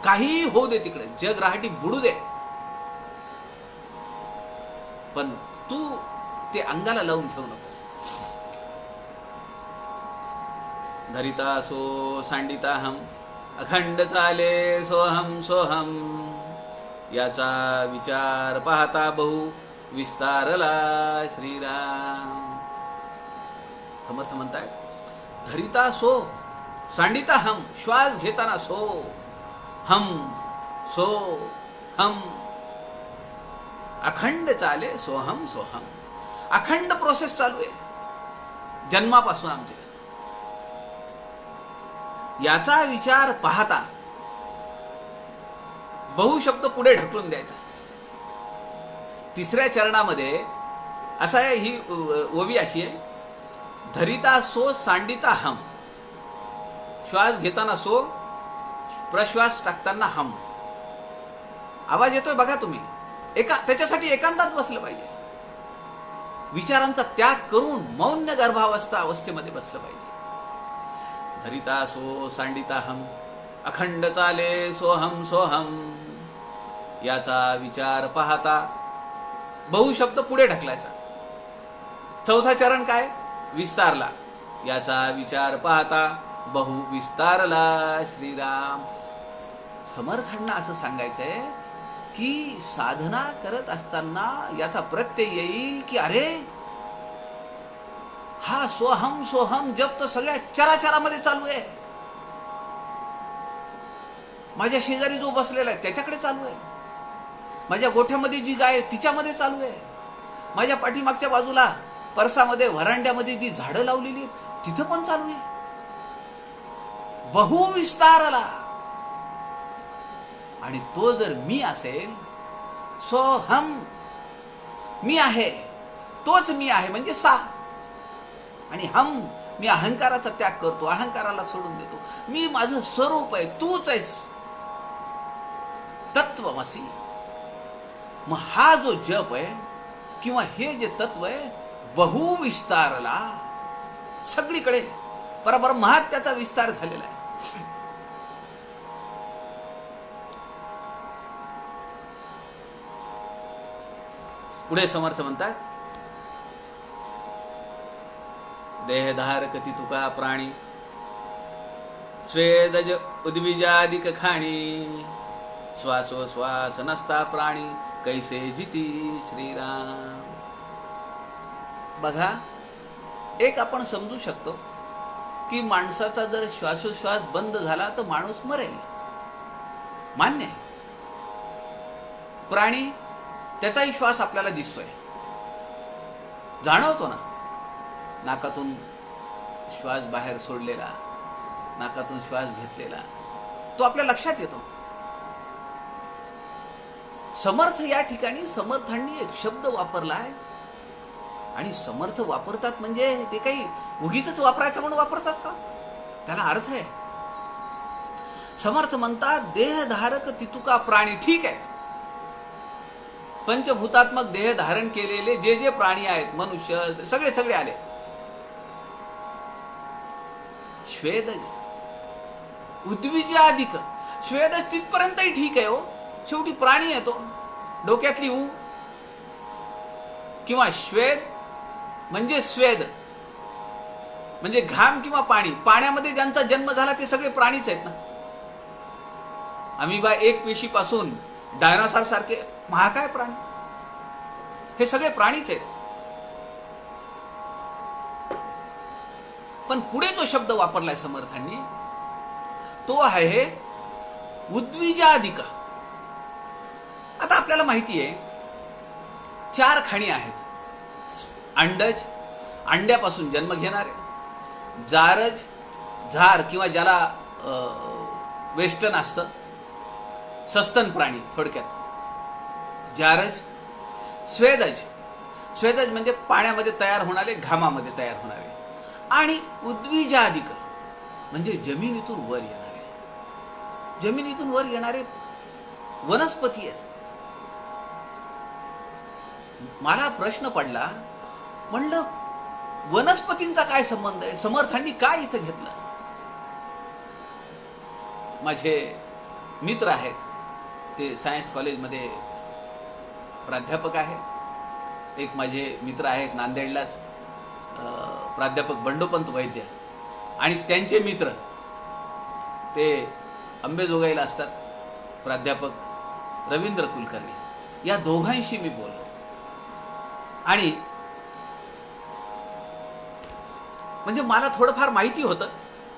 काहीही होऊ दे तिकडे, जग राहाटी बुडू दे, पण तू ते अंगाला लावून घेऊ नकोस. धरिता सो सांडिता हम, अखंड चाले सोहम सोहम. याचा विचार पाहता बहु विस्तारला श्रीराम. समर्थ म्हणताय, धरिता सो सांडिता हम, श्वास घेताना सो हम सो हम, अखंड चाले सोहम सोहम. अखंड प्रोसेस चालू आहे जन्मापासून आमच्या. याचा विचार पाहता बहुशब्द पुढे ढकलून द्यायचा. तिसऱ्या चरणामध्ये असा आहे, ही ओवी अशी आहे, धरिता सो सांडिता हम, श्वास घेताना सो, प्रश्वास टाकताना हम. आवाज येतोय बघा तुम्ही. त्याच्यासाठी एकांतात बसलं पाहिजे. विचारांचा त्याग करून मौन गर्भावस्था अवस्थेमध्ये बसलं पाहिजे. धरिता सो सांडिता हम, अखंड चाले सोहम सोहम. याचा विचार पाहता बहुशब्द पुढे ढकलायचा. चौथा चरण काय? विस्तारला. याचा विचार पाहता बहु विस्तारला श्रीराम. समर्थांना असं सांगायचंय की साधना करत असताना याचा प्रत्यय येईल की अरे हा सोहम सोहम जप तर सगळ्या चराचरामध्ये चालू आहे. माझ्या शेजारी जो बसलेला आहे त्याच्याकडे चालू आहे. माझ्या गोठ्यामध्ये जी गाय तिच्यामध्ये चालू आहे. माझ्या पाठीमागच्या बाजूला परसामध्ये व्हरांड्यामध्ये जी झाडं लावलेली आहेत तिथं पण चालू आहे. बहुविस्तारला. आणि तो जर मी असेल, सोहम मी आहे, तोच मी आहे म्हणजे सा. आणि हम मी अहंकाराचा त्याग करतो, अहंकाराला सोडून देतो. मी माझं स्वरूप आहे, तूच आहेस, तत्वमसी. मग हा जो जप आहे किंवा हे जे तत्व आहे बहुविस्तारला, सगळीकडे परब्रह्मात त्याचा विस्तार झालेला आहे. पुढे समर्थ म्हणतात, देहधारक ती तुका प्राणी, स्वेदज उद्विजादिक खाणी. श्वासोश्वास नसता प्राणी, कैसे जिती श्रीराम. बघा, एक आपण समजू शकतो की माणसाचा जर श्वासोश्वास बंद झाला तर माणूस मरेल, मान्य आहे. प्राणी त्याचाही श्वास आपल्याला दिसतोय, जाणवतो ना. नाकातून श्वास बाहेर सोडलेला, नाकातून श्वास घेतलेला, तो आपल्या लक्षात येतो. समर्थ या ठिकाणी समर्थांनी एक शब्द वापरलाय आणि समर्थ वापरतात म्हणजे ते काही उगीच वापरायचं म्हणून वापरतात का? त्याला अर्थ आहे. समर्थ म्हणतात देहधारक तितुका प्राणी. ठीक आहे, पंचभूतात्मक देह धारण केलेले जे जे प्राणी आहेत, मनुष्य सगळे सगळे आले. श्वेद उद्विजादिक, श्वेद तिथपर्यंतही ठीक आहे हो, शेवटी प्राणी आहे तो. डोक्यातली ऊ किंवा श्वेद म्हणजे स्वेद म्हणजे घाम किंवा पाणी. पाण्यामध्ये ज्यांचा जन्म झाला ते सगळे प्राणीच आहेत ना. अमिबा एक पेशीपासून डायनासॉर सारखे महाकाय प्राणी, हे सगळे प्राणीच आहेत. पण पुढे जो शब्द वापरलाय समर्थांनी तो आहे उद्विजादिक. आता आपल्याला माहिती आहे 4 खाणी आहेत. अंडज, अंड्यापासून जन्म घेणारे, जारज, झार किंवा ज्याला वेस्टर्न असतं सस्तन प्राणी थोडक्यात जारज, स्वेदज, स्वेदज म्हणजे पाण्यामध्ये तयार होणारे, घामामध्ये तयार होणारे, आणि उद्विजादिक म्हणजे जमिनीतून वर येणारे, जमिनीतून वर येणारे वनस्पती आहेत. मला प्रश्न पडला, म्हणलं वनस्पतींचा काय संबंध आहे, समर्थांनी काय इथं घेतलं. माझे मित्र आहेत, ते सायन्स कॉलेजमध्ये प्राध्यापक आहेत. एक माझे मित्र आहेत नांदेडलाच प्राध्यापक बंडोपंत वैद्य, आणि त्यांचे मित्र ते अंबेजोगाईला असतात प्राध्यापक रवींद्र कुलकर्णी. या दोघांशी मी बोललो आणि म्हणजे मला थोडंफार माहिती होतं,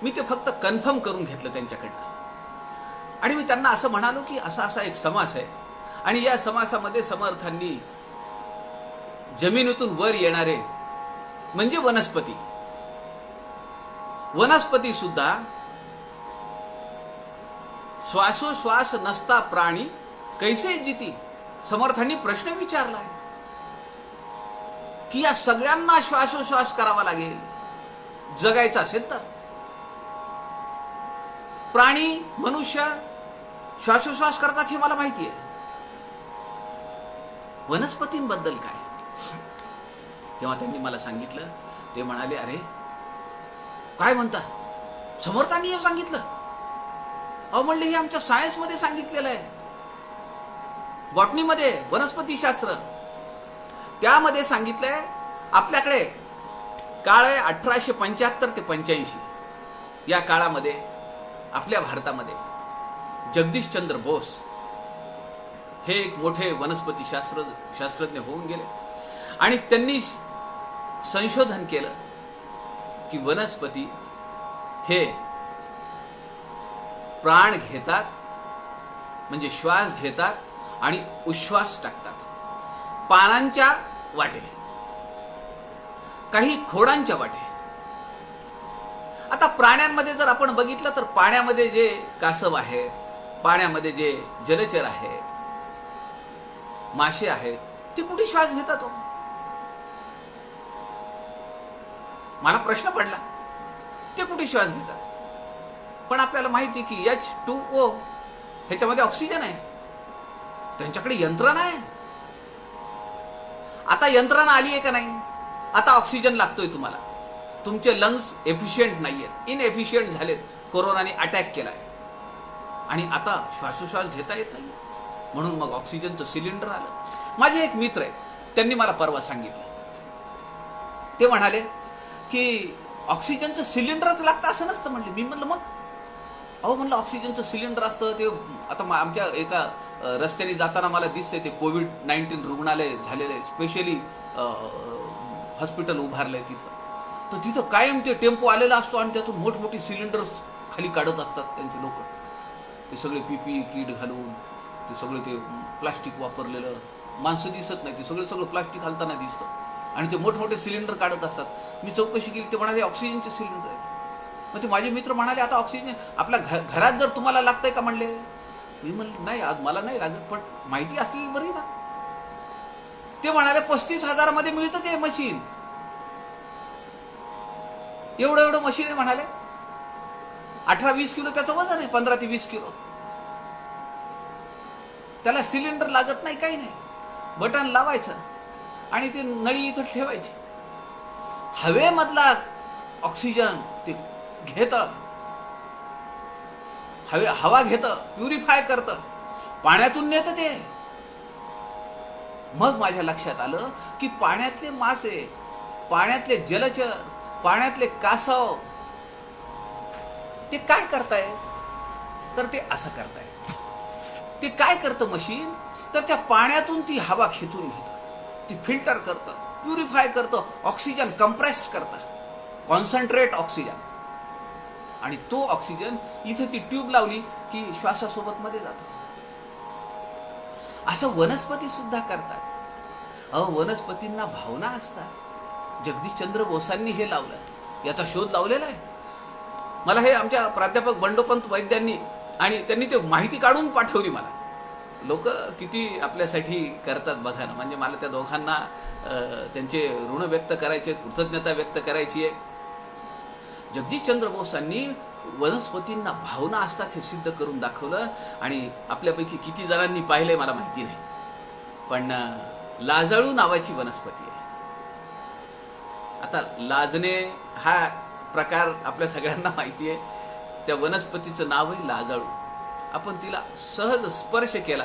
मी ते फक्त कन्फर्म करून घेतलं त्यांच्याकडनं. आणि मी त्यांना असं म्हणालो की असा असा एक समास आहे आणि या समासामध्ये समर्थांनी जमिनीतून वर येणारे म्हणजे वनस्पती, वनस्पती सुद्धा श्वासोश्वास नसता प्राणी कैसे जिती. समर्थांनी प्रश्न विचारलाय की या सगळ्यांना श्वासोश्वास करावा लागेल जगायचं असेल तर. प्राणी, मनुष्य श्वासोश्वास करतात हे मला माहिती आहे, वनस्पतींबद्दल काय. तेव्हा त्यांनी मला सांगितलं, ते म्हणाले, अरे काय म्हणता, समर्थांनी हे सांगितलं. अहो म्हणले, हे आमच्या सायन्स मध्ये सांगितलेलं आहे, बॉटनीमध्ये, वनस्पती शास्त्र, त्यामध्ये सांगितलंय. आपल्याकडे काळ आहे 1875 ते 85. या काळामध्ये आपल्या भारतामध्ये जगदीशचंद्र बोस हे एक मोठे वनस्पती शास्त्रज्ञ होऊन गेले आणि त्यांनी संशोधन केलं की वनस्पती हे प्राण घेतात, म्हणजे श्वास घेतात आणि उश्वास टाकतात. पानांच्या वाटे, काही खोडांच्या वाटे. आता प्राण्यांमध्ये जर आपण बघितलं तर पाण्यामध्ये जे कासव आहेत, पाण्यामध्ये जे जलचर आहेत, मासे आहेत, ते कुठे श्वास घेतात हो? मला प्रश्न पडला, ते कुठे श्वास घेतात? पण आपल्याला माहिती की H2O ह्याच्यामध्ये ऑक्सिजन आहे, त्यांच्याकडे यंत्रणा आहे. आता यंत्रणा आली आहे का नाही? आता ऑक्सिजन लागतोय तुम्हाला, तुमचे लंग्स एफिशियंट नाहीयेत, इनएफिशियंट झालेत, कोरोनाने अटॅक केलाय आणि आता श्वासोश्वास घेता येत नाही, म्हणून मग ऑक्सिजनचं सिलेंडर आलं. माझे एक मित्र आहेत, त्यांनी मला परवा सांगितलं, ते म्हणाले की ऑक्सिजनचं सिलेंडरच लागतं असं नसतं म्हणले. मी म्हणलं मग? अहो म्हणलं ऑक्सिजनचं सिलेंडर असतं ते. आता आमच्या एका रस्त्याने जाताना मला दिसतंय ते कोविड-19 रुग्णालय झालेलं, स्पेशली हॉस्पिटल उभारलंय तिथं. तर तिथं कायम ते टेम्पो आलेला असतो आणि त्यातून मोठमोठी सिलेंडर्स खाली काढत असतात त्यांचे लोक. ते सगळे PPE किट घालून, ते सगळे ते प्लास्टिक वापरलेलं, माणसं दिसत नाही, ते सगळं प्लास्टिक घालताना दिसतं आणि ते मोठमोठे सिलेंडर काढत असतात. मी चौकशी केली, ते म्हणाले ऑक्सिजनचे सिलेंडर आहेत. मग ते माझे मित्र म्हणाले, आता ऑक्सिजन आपल्या घरात जर तुम्हाला लागतंय का म्हणले. मी म्हणले नाही, आज मला नाही लागत, पण माहिती असलेली बरी ना. ते म्हणाले 35,000 मध्ये मिळतं ते मशीन, एवढं मशीन आहे म्हणाले. 18-20 किलो त्याचं वजन आहे, 15 ते 20 किलो. त्याला सिलेंडर लागत नाही, काही नाही, बटन लावायचं आणि ते नळी इथं ठेवायची. हवेमधला ऑक्सिजन ते घेतं, हवा घेतं, प्युरिफाय करतं, पाण्यातून नेतं ते. मग माझ्या लक्षात आलं की पाण्यातले मासे, पाण्यातले जलचर, पाण्यातले कासव ते काय करतायत, तर ते असं करतायत. ते काय करतं मशीन, तर त्या पाण्यातून ती हवा खेचून घेतं, ती फिल्टर करतं, प्युरिफाय करतं, ऑक्सिजन कंप्रेस करतं, कॉन्सन्ट्रेट ऑक्सिजन. आणि तो ऑक्सिजन इथे ती ट्यूब लावली की श्वासासोबत मध्ये जातो. असं वनस्पती सुद्धा करतात. वनस्पतींना भावना असतात. जगदीशचंद्र बोसांनी हे लावलं, याचा शोध लावलेला आहे. मला हे आमच्या प्राध्यापक बंडोपंत वैद्यांनी, आणि त्यांनी ते माहिती काढून पाठवली मला. लोक किती आपल्यासाठी करतात बघा ना. म्हणजे मला त्या दोघांना त्यांचे ऋण व्यक्त करायचे, कृतज्ञता व्यक्त करायची आहे. जगदीशचंद्र बोसांनी वनस्पतींना भावना असतात हे सिद्ध करून दाखवलं. आणि आपल्यापैकी किती जणांनी पाहिले मला माहिती नाही, पण लाजाळू नावाची वनस्पती आहे. आता लाजणे हा प्रकार आपल्या सगळ्यांना माहिती आहे. त्या वनस्पतीचं नाव आहे लाजाळू. आपण तिला सहज स्पर्श केला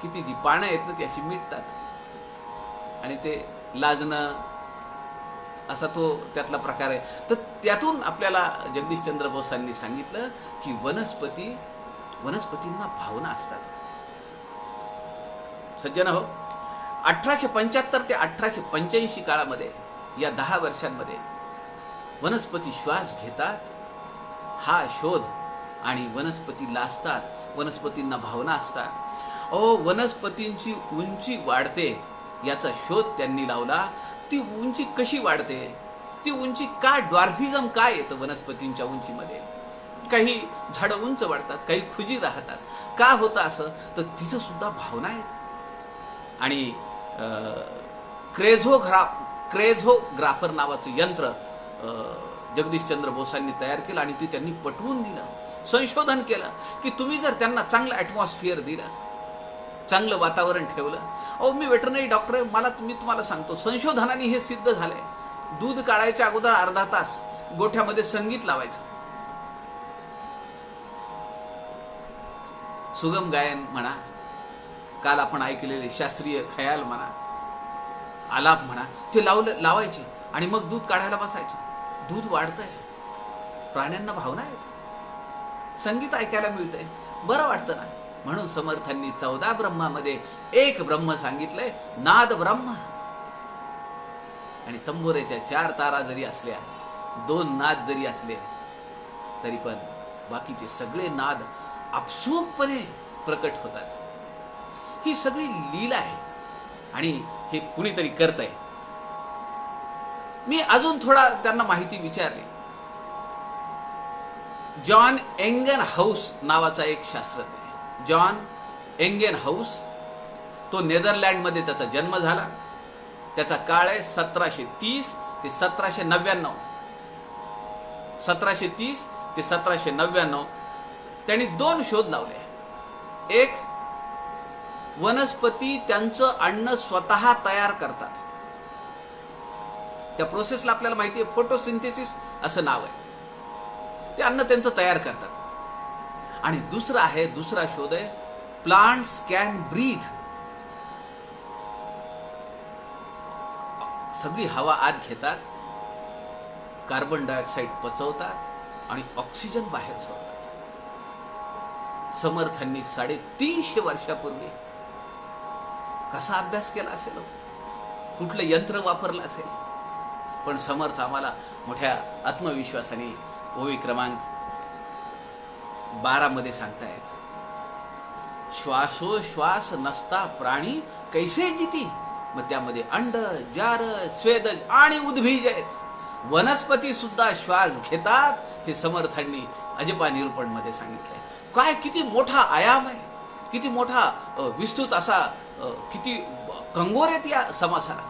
की ती जी पानं आहेत ना ती अशी मिटतात आणि ते लाजणं असा तो त्यातला प्रकार आहे. तर त्यातून आपल्याला जगदीशचंद्र बोसांनी सांगितलं की वनस्पतींना भावना असतात. सज्जन हो, 1875 ते 1885 काळामध्ये, या 10 वर्षांमध्ये वनस्पती श्वास घेतात हा शोध, आणि वनस्पती लाजतात, वनस्पतींना भावना असतात. वनस्पतींची उंची वाढते याचा शोध त्यांनी लावला. ती उंची कशी वाढते, ती उंची का, ड्वार्फिझम काय येतं वनस्पतींच्या उंचीमध्ये? काही झाडं उंच वाढतात, काही खुजी राहतात. का होतं असं? तर तिथं सुद्धा भावना आहेत. आणि क्रेझोग्राफर नावाचं यंत्र जगदीशचंद्र बोसांनी तयार केलं आणि ते त्यांनी पटवून दिलं, संशोधन केलं की तुम्ही जर त्यांना चांगलं ॲटमॉस्फिअर दिलं, चांगलं वातावरण ठेवलं. मी वेटरनरी डॉक्टर आहे, मी तुम्हाला सांगतो, संशोधनाने हे सिद्ध झालंय. दूध काढायच्या अगोदर अर्धा तास गोठ्यामध्ये संगीत लावायचं, सुगम गायन म्हणा, काल आपण ऐकलेले शास्त्रीय खयाल म्हणा, आलाप म्हणा, ते लावायचे आणि मग दूध काढायला बसायचे. दूध वाढतंय, प्राण्यांना भावना आहेत, संगीत ऐकायला मिळतंय, बरं वाटतं ना. म्हणून समर्थांनी 14 ब्रह्मामध्ये एक ब्रह्म सांगितलंय, नाद ब्रह्म. आणि तंबोरेच्या 4 तारा जरी असल्या, 2 नाद जरी असले, तरी पण बाकीचे सगळे नाद आपसूकपणे प्रकट होतात. ही सगळी लीला आहे आणि हे कुणीतरी करतंय. मी अजून थोडा त्यांना माहिती विचारली. जॉन एंगनहाऊस नावाचा एक शास्त्रज्ञ आहे, जॉन एंगनहाऊस. तो नेदरलँडमध्ये त्याचा जन्म झाला. त्याचा काळ आहे 1730 ते 1799. 1730 ते 1799. त्यांनी 2 शोध लावले. एक, वनस्पती त्यांचं अन्न स्वतः तयार करतात. त्या प्रोसेसला आपल्याला माहिती आहे, फोटोसिंथेसिस असं नाव आहे. ते अन्न त्यांचं तयार करतात. आणि दुसरा शोध आहे, प्लांट्स कॅन ब्रीथ. सगळी हवा आत घेतात, कार्बन डायऑक्साईड पचवतात आणि ऑक्सिजन बाहेर सोडतात. समर्थांनी 350 वर्षापूर्वी कसा अभ्यास केला असेल, कुठलं यंत्र वापरलं असेल, पण समर्थ आम्हाला मोठ्या आत्मविश्वासाने ओवी क्रमांक 12 मध्ये सांगतायत, श्वासोश्वास नसता प्राणी कैसे जिती. मग त्यामध्ये अंड, जार, स्वेदज आणि उद्भिज आहेत. वनस्पती सुद्धा श्वास घेतात, हे समर्थांनी अजपा निरूपण मध्ये सांगितलंय. काय किती मोठा आयाम आहे, किती मोठा विस्तृत असा, किती कंगोर आहेत या समासाला.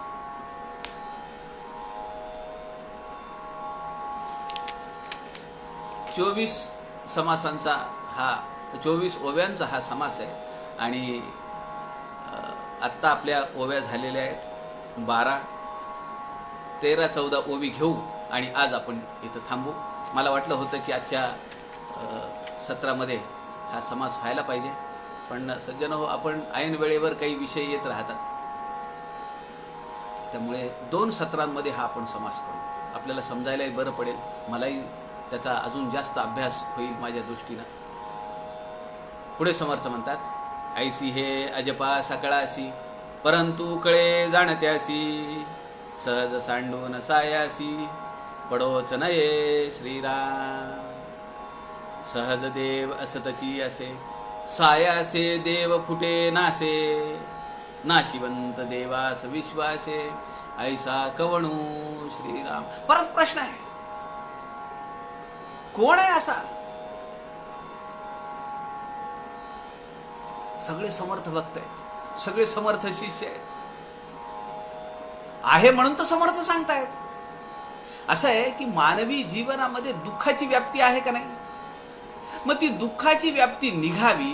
चोवीस समासांचा हा 24 ओव्यांचा हा समास आहे. आणि आत्ता आपल्या ओव्या झालेल्या आहेत 12, 13, 14 ओवी घेऊ आणि आज आपण इथं थांबू. मला वाटलं होतं की आजच्या सत्रामध्ये हा समास व्हायला पाहिजे, पण सज्जन हो, आपण ऐन वेळेवर काही विषय येत राहतात, त्यामुळे 2 सत्रांमध्ये हा आपण समास करू. आपल्याला समजायलाही बरं पडेल, मलाही त्याचा अजून जास्त अभ्यास होईल माझ्या दृष्टीनं. पुढे समर्थ म्हणतात, ऐसी हे अजपा सकळासी, परंतु कळे जाणत्यासी, सहज सांडून सायासी, पडोच नये श्रीराम. सहज देव असतची असे, सायासे देव फुटे नासे, नाशिवंत देवास विश्वासे, ऐसा कवणू श्रीराम. परत प्रश्न आहे, कोण आहे असा? सगळे समर्थ भक्त आहेत, सगळे समर्थ शिष्य आहेत. आहे म्हणून तर समर्थ सांगतायत. असं आहे की मानवी जीवनामध्ये दुःखाची व्याप्ती आहे का नाही? मग ती दुःखाची व्याप्ती निघावी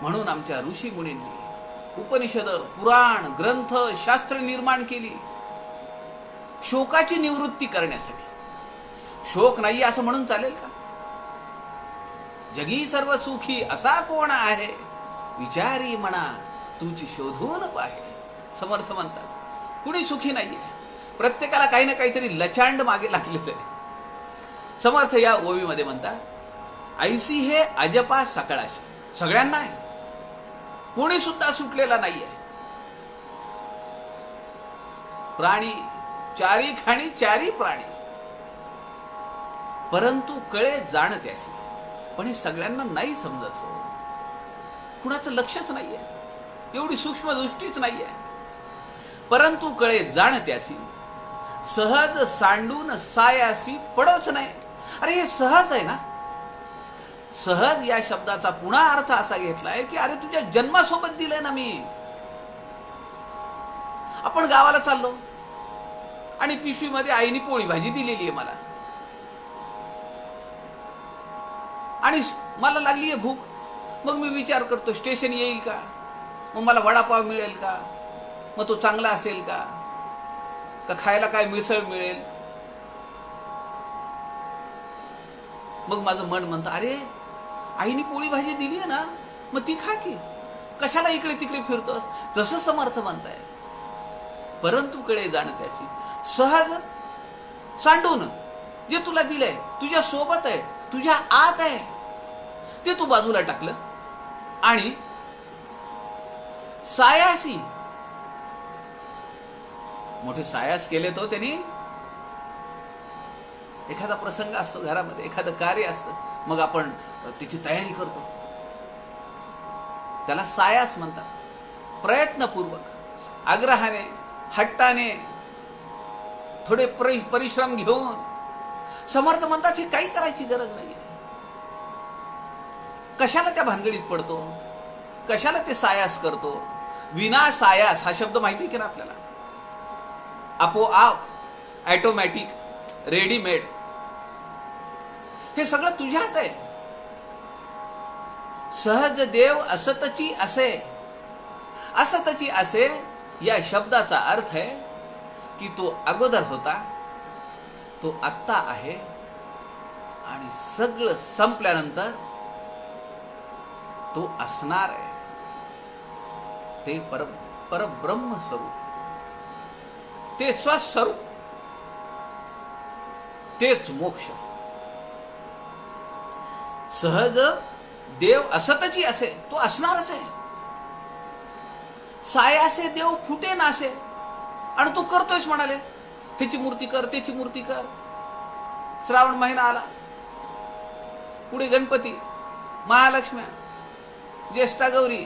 म्हणून आमच्या ऋषी मुनींनी उपनिषद, पुराण, ग्रंथ, शास्त्र निर्माण केली. शोकाची निवृत्ती करण्यासाठी. शोक नाही असं म्हणून चालेल का? जगी सर्व सुखी असा कोण आहे, विचारी म्हणा तुझी शोधून पाहे. समर्थ म्हणतात कुणी सुखी नाहीये, प्रत्येकाला काही ना काहीतरी लचांड मागे लागलेलं आहे. समर्थ या ओवीमध्ये म्हणतात, ऐसी हे अजपा सकळाशी. सगळ्यांना आहे, कोणी सुद्धा सुटलेला नाहीये. प्राणी चारी खाणी चारी प्राणी, परंतु कळे जाणत्यासी. पण हे सगळ्यांना नाही समजत हो. कुणाचं लक्षच नाहीये, एवढी सूक्ष्म दृष्टीच नाहीये. परंतु कळे जाणत्यासी, सहज सांडून सायासी पडोच नाही. अरे हे सहज आहे ना. सहज या शब्दाचा पुन्हा अर्थ असा घेतलाय की अरे तुझ्या जन्मासोबत दिलंय ना मी. आपण गावाला चाललो आणि पिशवीमध्ये आईने पोळी भाजी दिलेली आहे मला, आणि मला लागली आहे भूक. मग मी विचार करतो स्टेशन येईल का, मग मला वडापाव मिळेल का, मग तो चांगला असेल का खायला काय मिसळ मिळेल. मग माझं मन म्हणतं अरे आईने पोळी भाजी दिली आहे ना, मग ती खा की, कशाला इकडे तिकडे फिरतोस. जसं समर्थ म्हणताय, परंतु कडे जाणत्याशी, सहज सांडून जे तुला दिलंय, तुझ्या सोबत आहे, तुझ्या आत आहे, ते तू बाजूला टाकलं आणि सायासी. मोठे सायास केले तो त्यांनी. एखादा प्रसंग असतो घरामध्ये, एखादं कार्य असतं, मग आपण त्याची तयारी करतो, त्याला सायास म्हणतात. प्रयत्नपूर्वक, आग्रहाने, हट्टाने, थोडे परिश्रम घेऊन. समर्थ म्हणतात हे काही करायची गरज नाहीये. कशाला त्या भानगडीत पडतो, कशाला ते सायास करतो. विना सायास हा शब्द माहिती की ना आपल्याला, आपोआप, ऑटोमॅटिक, रेडीमेड, हे सगळं तुझ्यात आहे. सहज देव असतची असे. असतची असे या शब्दाचा अर्थ आहे की तो अगोदर होता, तो आत्ता आहे, आणि सगळं संपल्यानंतर तो असणार आहे. ते परब्रह्म स्वरूप, ते स्वस्वरूप, तेच मोक्ष. सहज देव असतची असे, तो असणारच आहे. सायासे देव फुटे नासे, आणि तू करतोयस म्हणाले. ह्याची मूर्ती कर, त्याची मूर्ती कर. श्रावण महिना आला, पुढे गणपती, महालक्ष्म्या, ज्येष्ठा गौरी,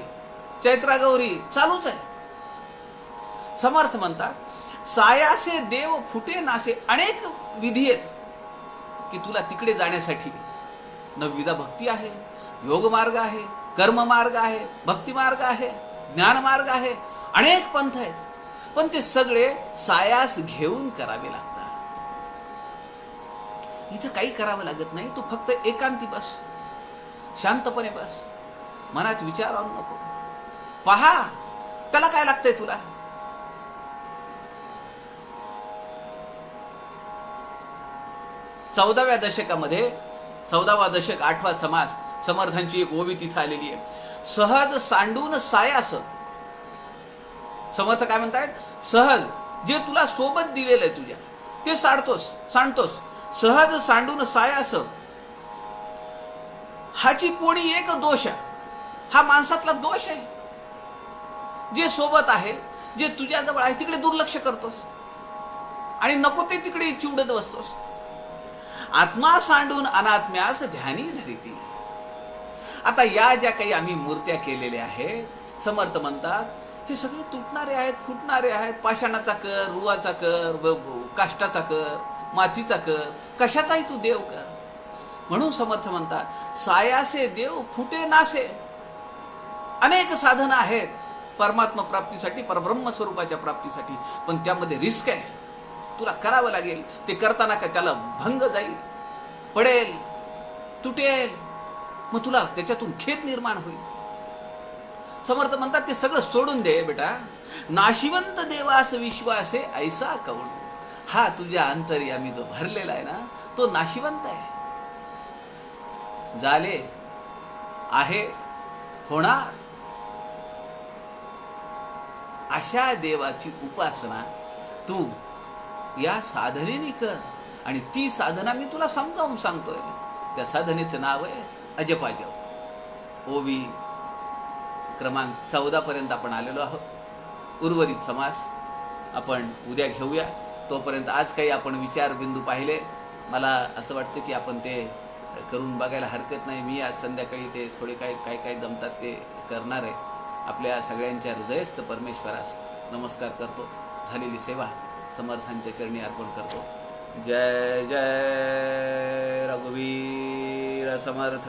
चैत्रा गौरी चालूच आहे. समर्थ म्हणतात सायासे देव फुटे नासे. अनेक विधी आहेत की तुला तिकडे जाण्यासाठी. नवविधा भक्ती आहे, योग मार्ग आहे, कर्म मार्ग आहे, भक्ती मार्ग आहे, ज्ञान मार्ग आहे, अनेक पंथ आहेत. पण ते सगळे सायास घेऊन करावे लागतात. इथं काही करावं लागत नाही. तू फक्त एकांती बस, शांतपणे बस, मनात विचार आणू नको. पहा त्याला काय लागतंय तुला. चौदाव्या दशकामध्ये, 14वा दशक, 8वा समास, समर्थांची एक ओवी तिथं आलेली आहे. सहज सांडून सायास. समर्थ काय म्हणतायत, सहज जे तुला सोबत दिलेलं आहे तुझ्या, ते सांडतोस. सहज सांडून सायास. हाची कोणी एक दोष, हा माणसातला दोष आहे. जे सोबत आहे, जे तुझ्या जवळ आहे, तिकडे दुर्लक्ष करतोस आणि नको ते तिकडे चिवडत बसतोस. आत्मा सांडून अनात्म्यास ध्यानी धरिती. आता या ज्या काही आम्ही मूर्त्या केलेल्या आहेत, समर्थ म्हणतात हे सगळे तुटणारे आहेत, फुटणारे आहेत. पाषाणाचा कर, रुवाचा कर, काष्टाचा कर, मातीचा कर, कशाचाही तू देव कर. म्हणून समर्थ म्हणतात सायासे देव फुटे नासे. अनेक साधनं आहेत परमात्मा प्राप्तीसाठी, परब्रह्म स्वरूपाच्या प्राप्तीसाठी, पण त्यामध्ये रिस्क आहे. तुला करावं लागेल. ते करताना का त्याला भंग जाईल, पडेल, तुटेल, मग तुला त्याच्यातून खेद निर्माण होईल. समर्थ म्हणतात ते सगळं सोडून दे बेटा. नाशिवंत देवास विश्वासे ऐसा कवण. हा तुझ्या अंतर्यामी जो भरलेला आहे ना, तो नाशिवंत आहे. झाले, आहे, होणार, अशा देवाची उपासना तू या साधनेने कर. आणि ती साधना मी तुला समजावून सांगतोय. त्या साधनेचं नाव आहे अजपाजप. ओवी क्रमांक 14 पर्यंत आपण आलेलो आहोत. उर्वरित समास आपण उद्या घेऊया. तोपर्यंत आज काही आपण विचारबिंदू पाहिले. मला असं वाटतं की आपण ते करून बघायला हरकत नाही. मी आज संध्याकाळी ते थोडे काय जमतात ते करणार आहे. आपल्या सगळ्यांच्या हृदयस्थ परमेश्वरास नमस्कार करतो. झालेली सेवा समर्थांच्या चरणी अर्पण करतो. जय जय रघुवीर समर्थ.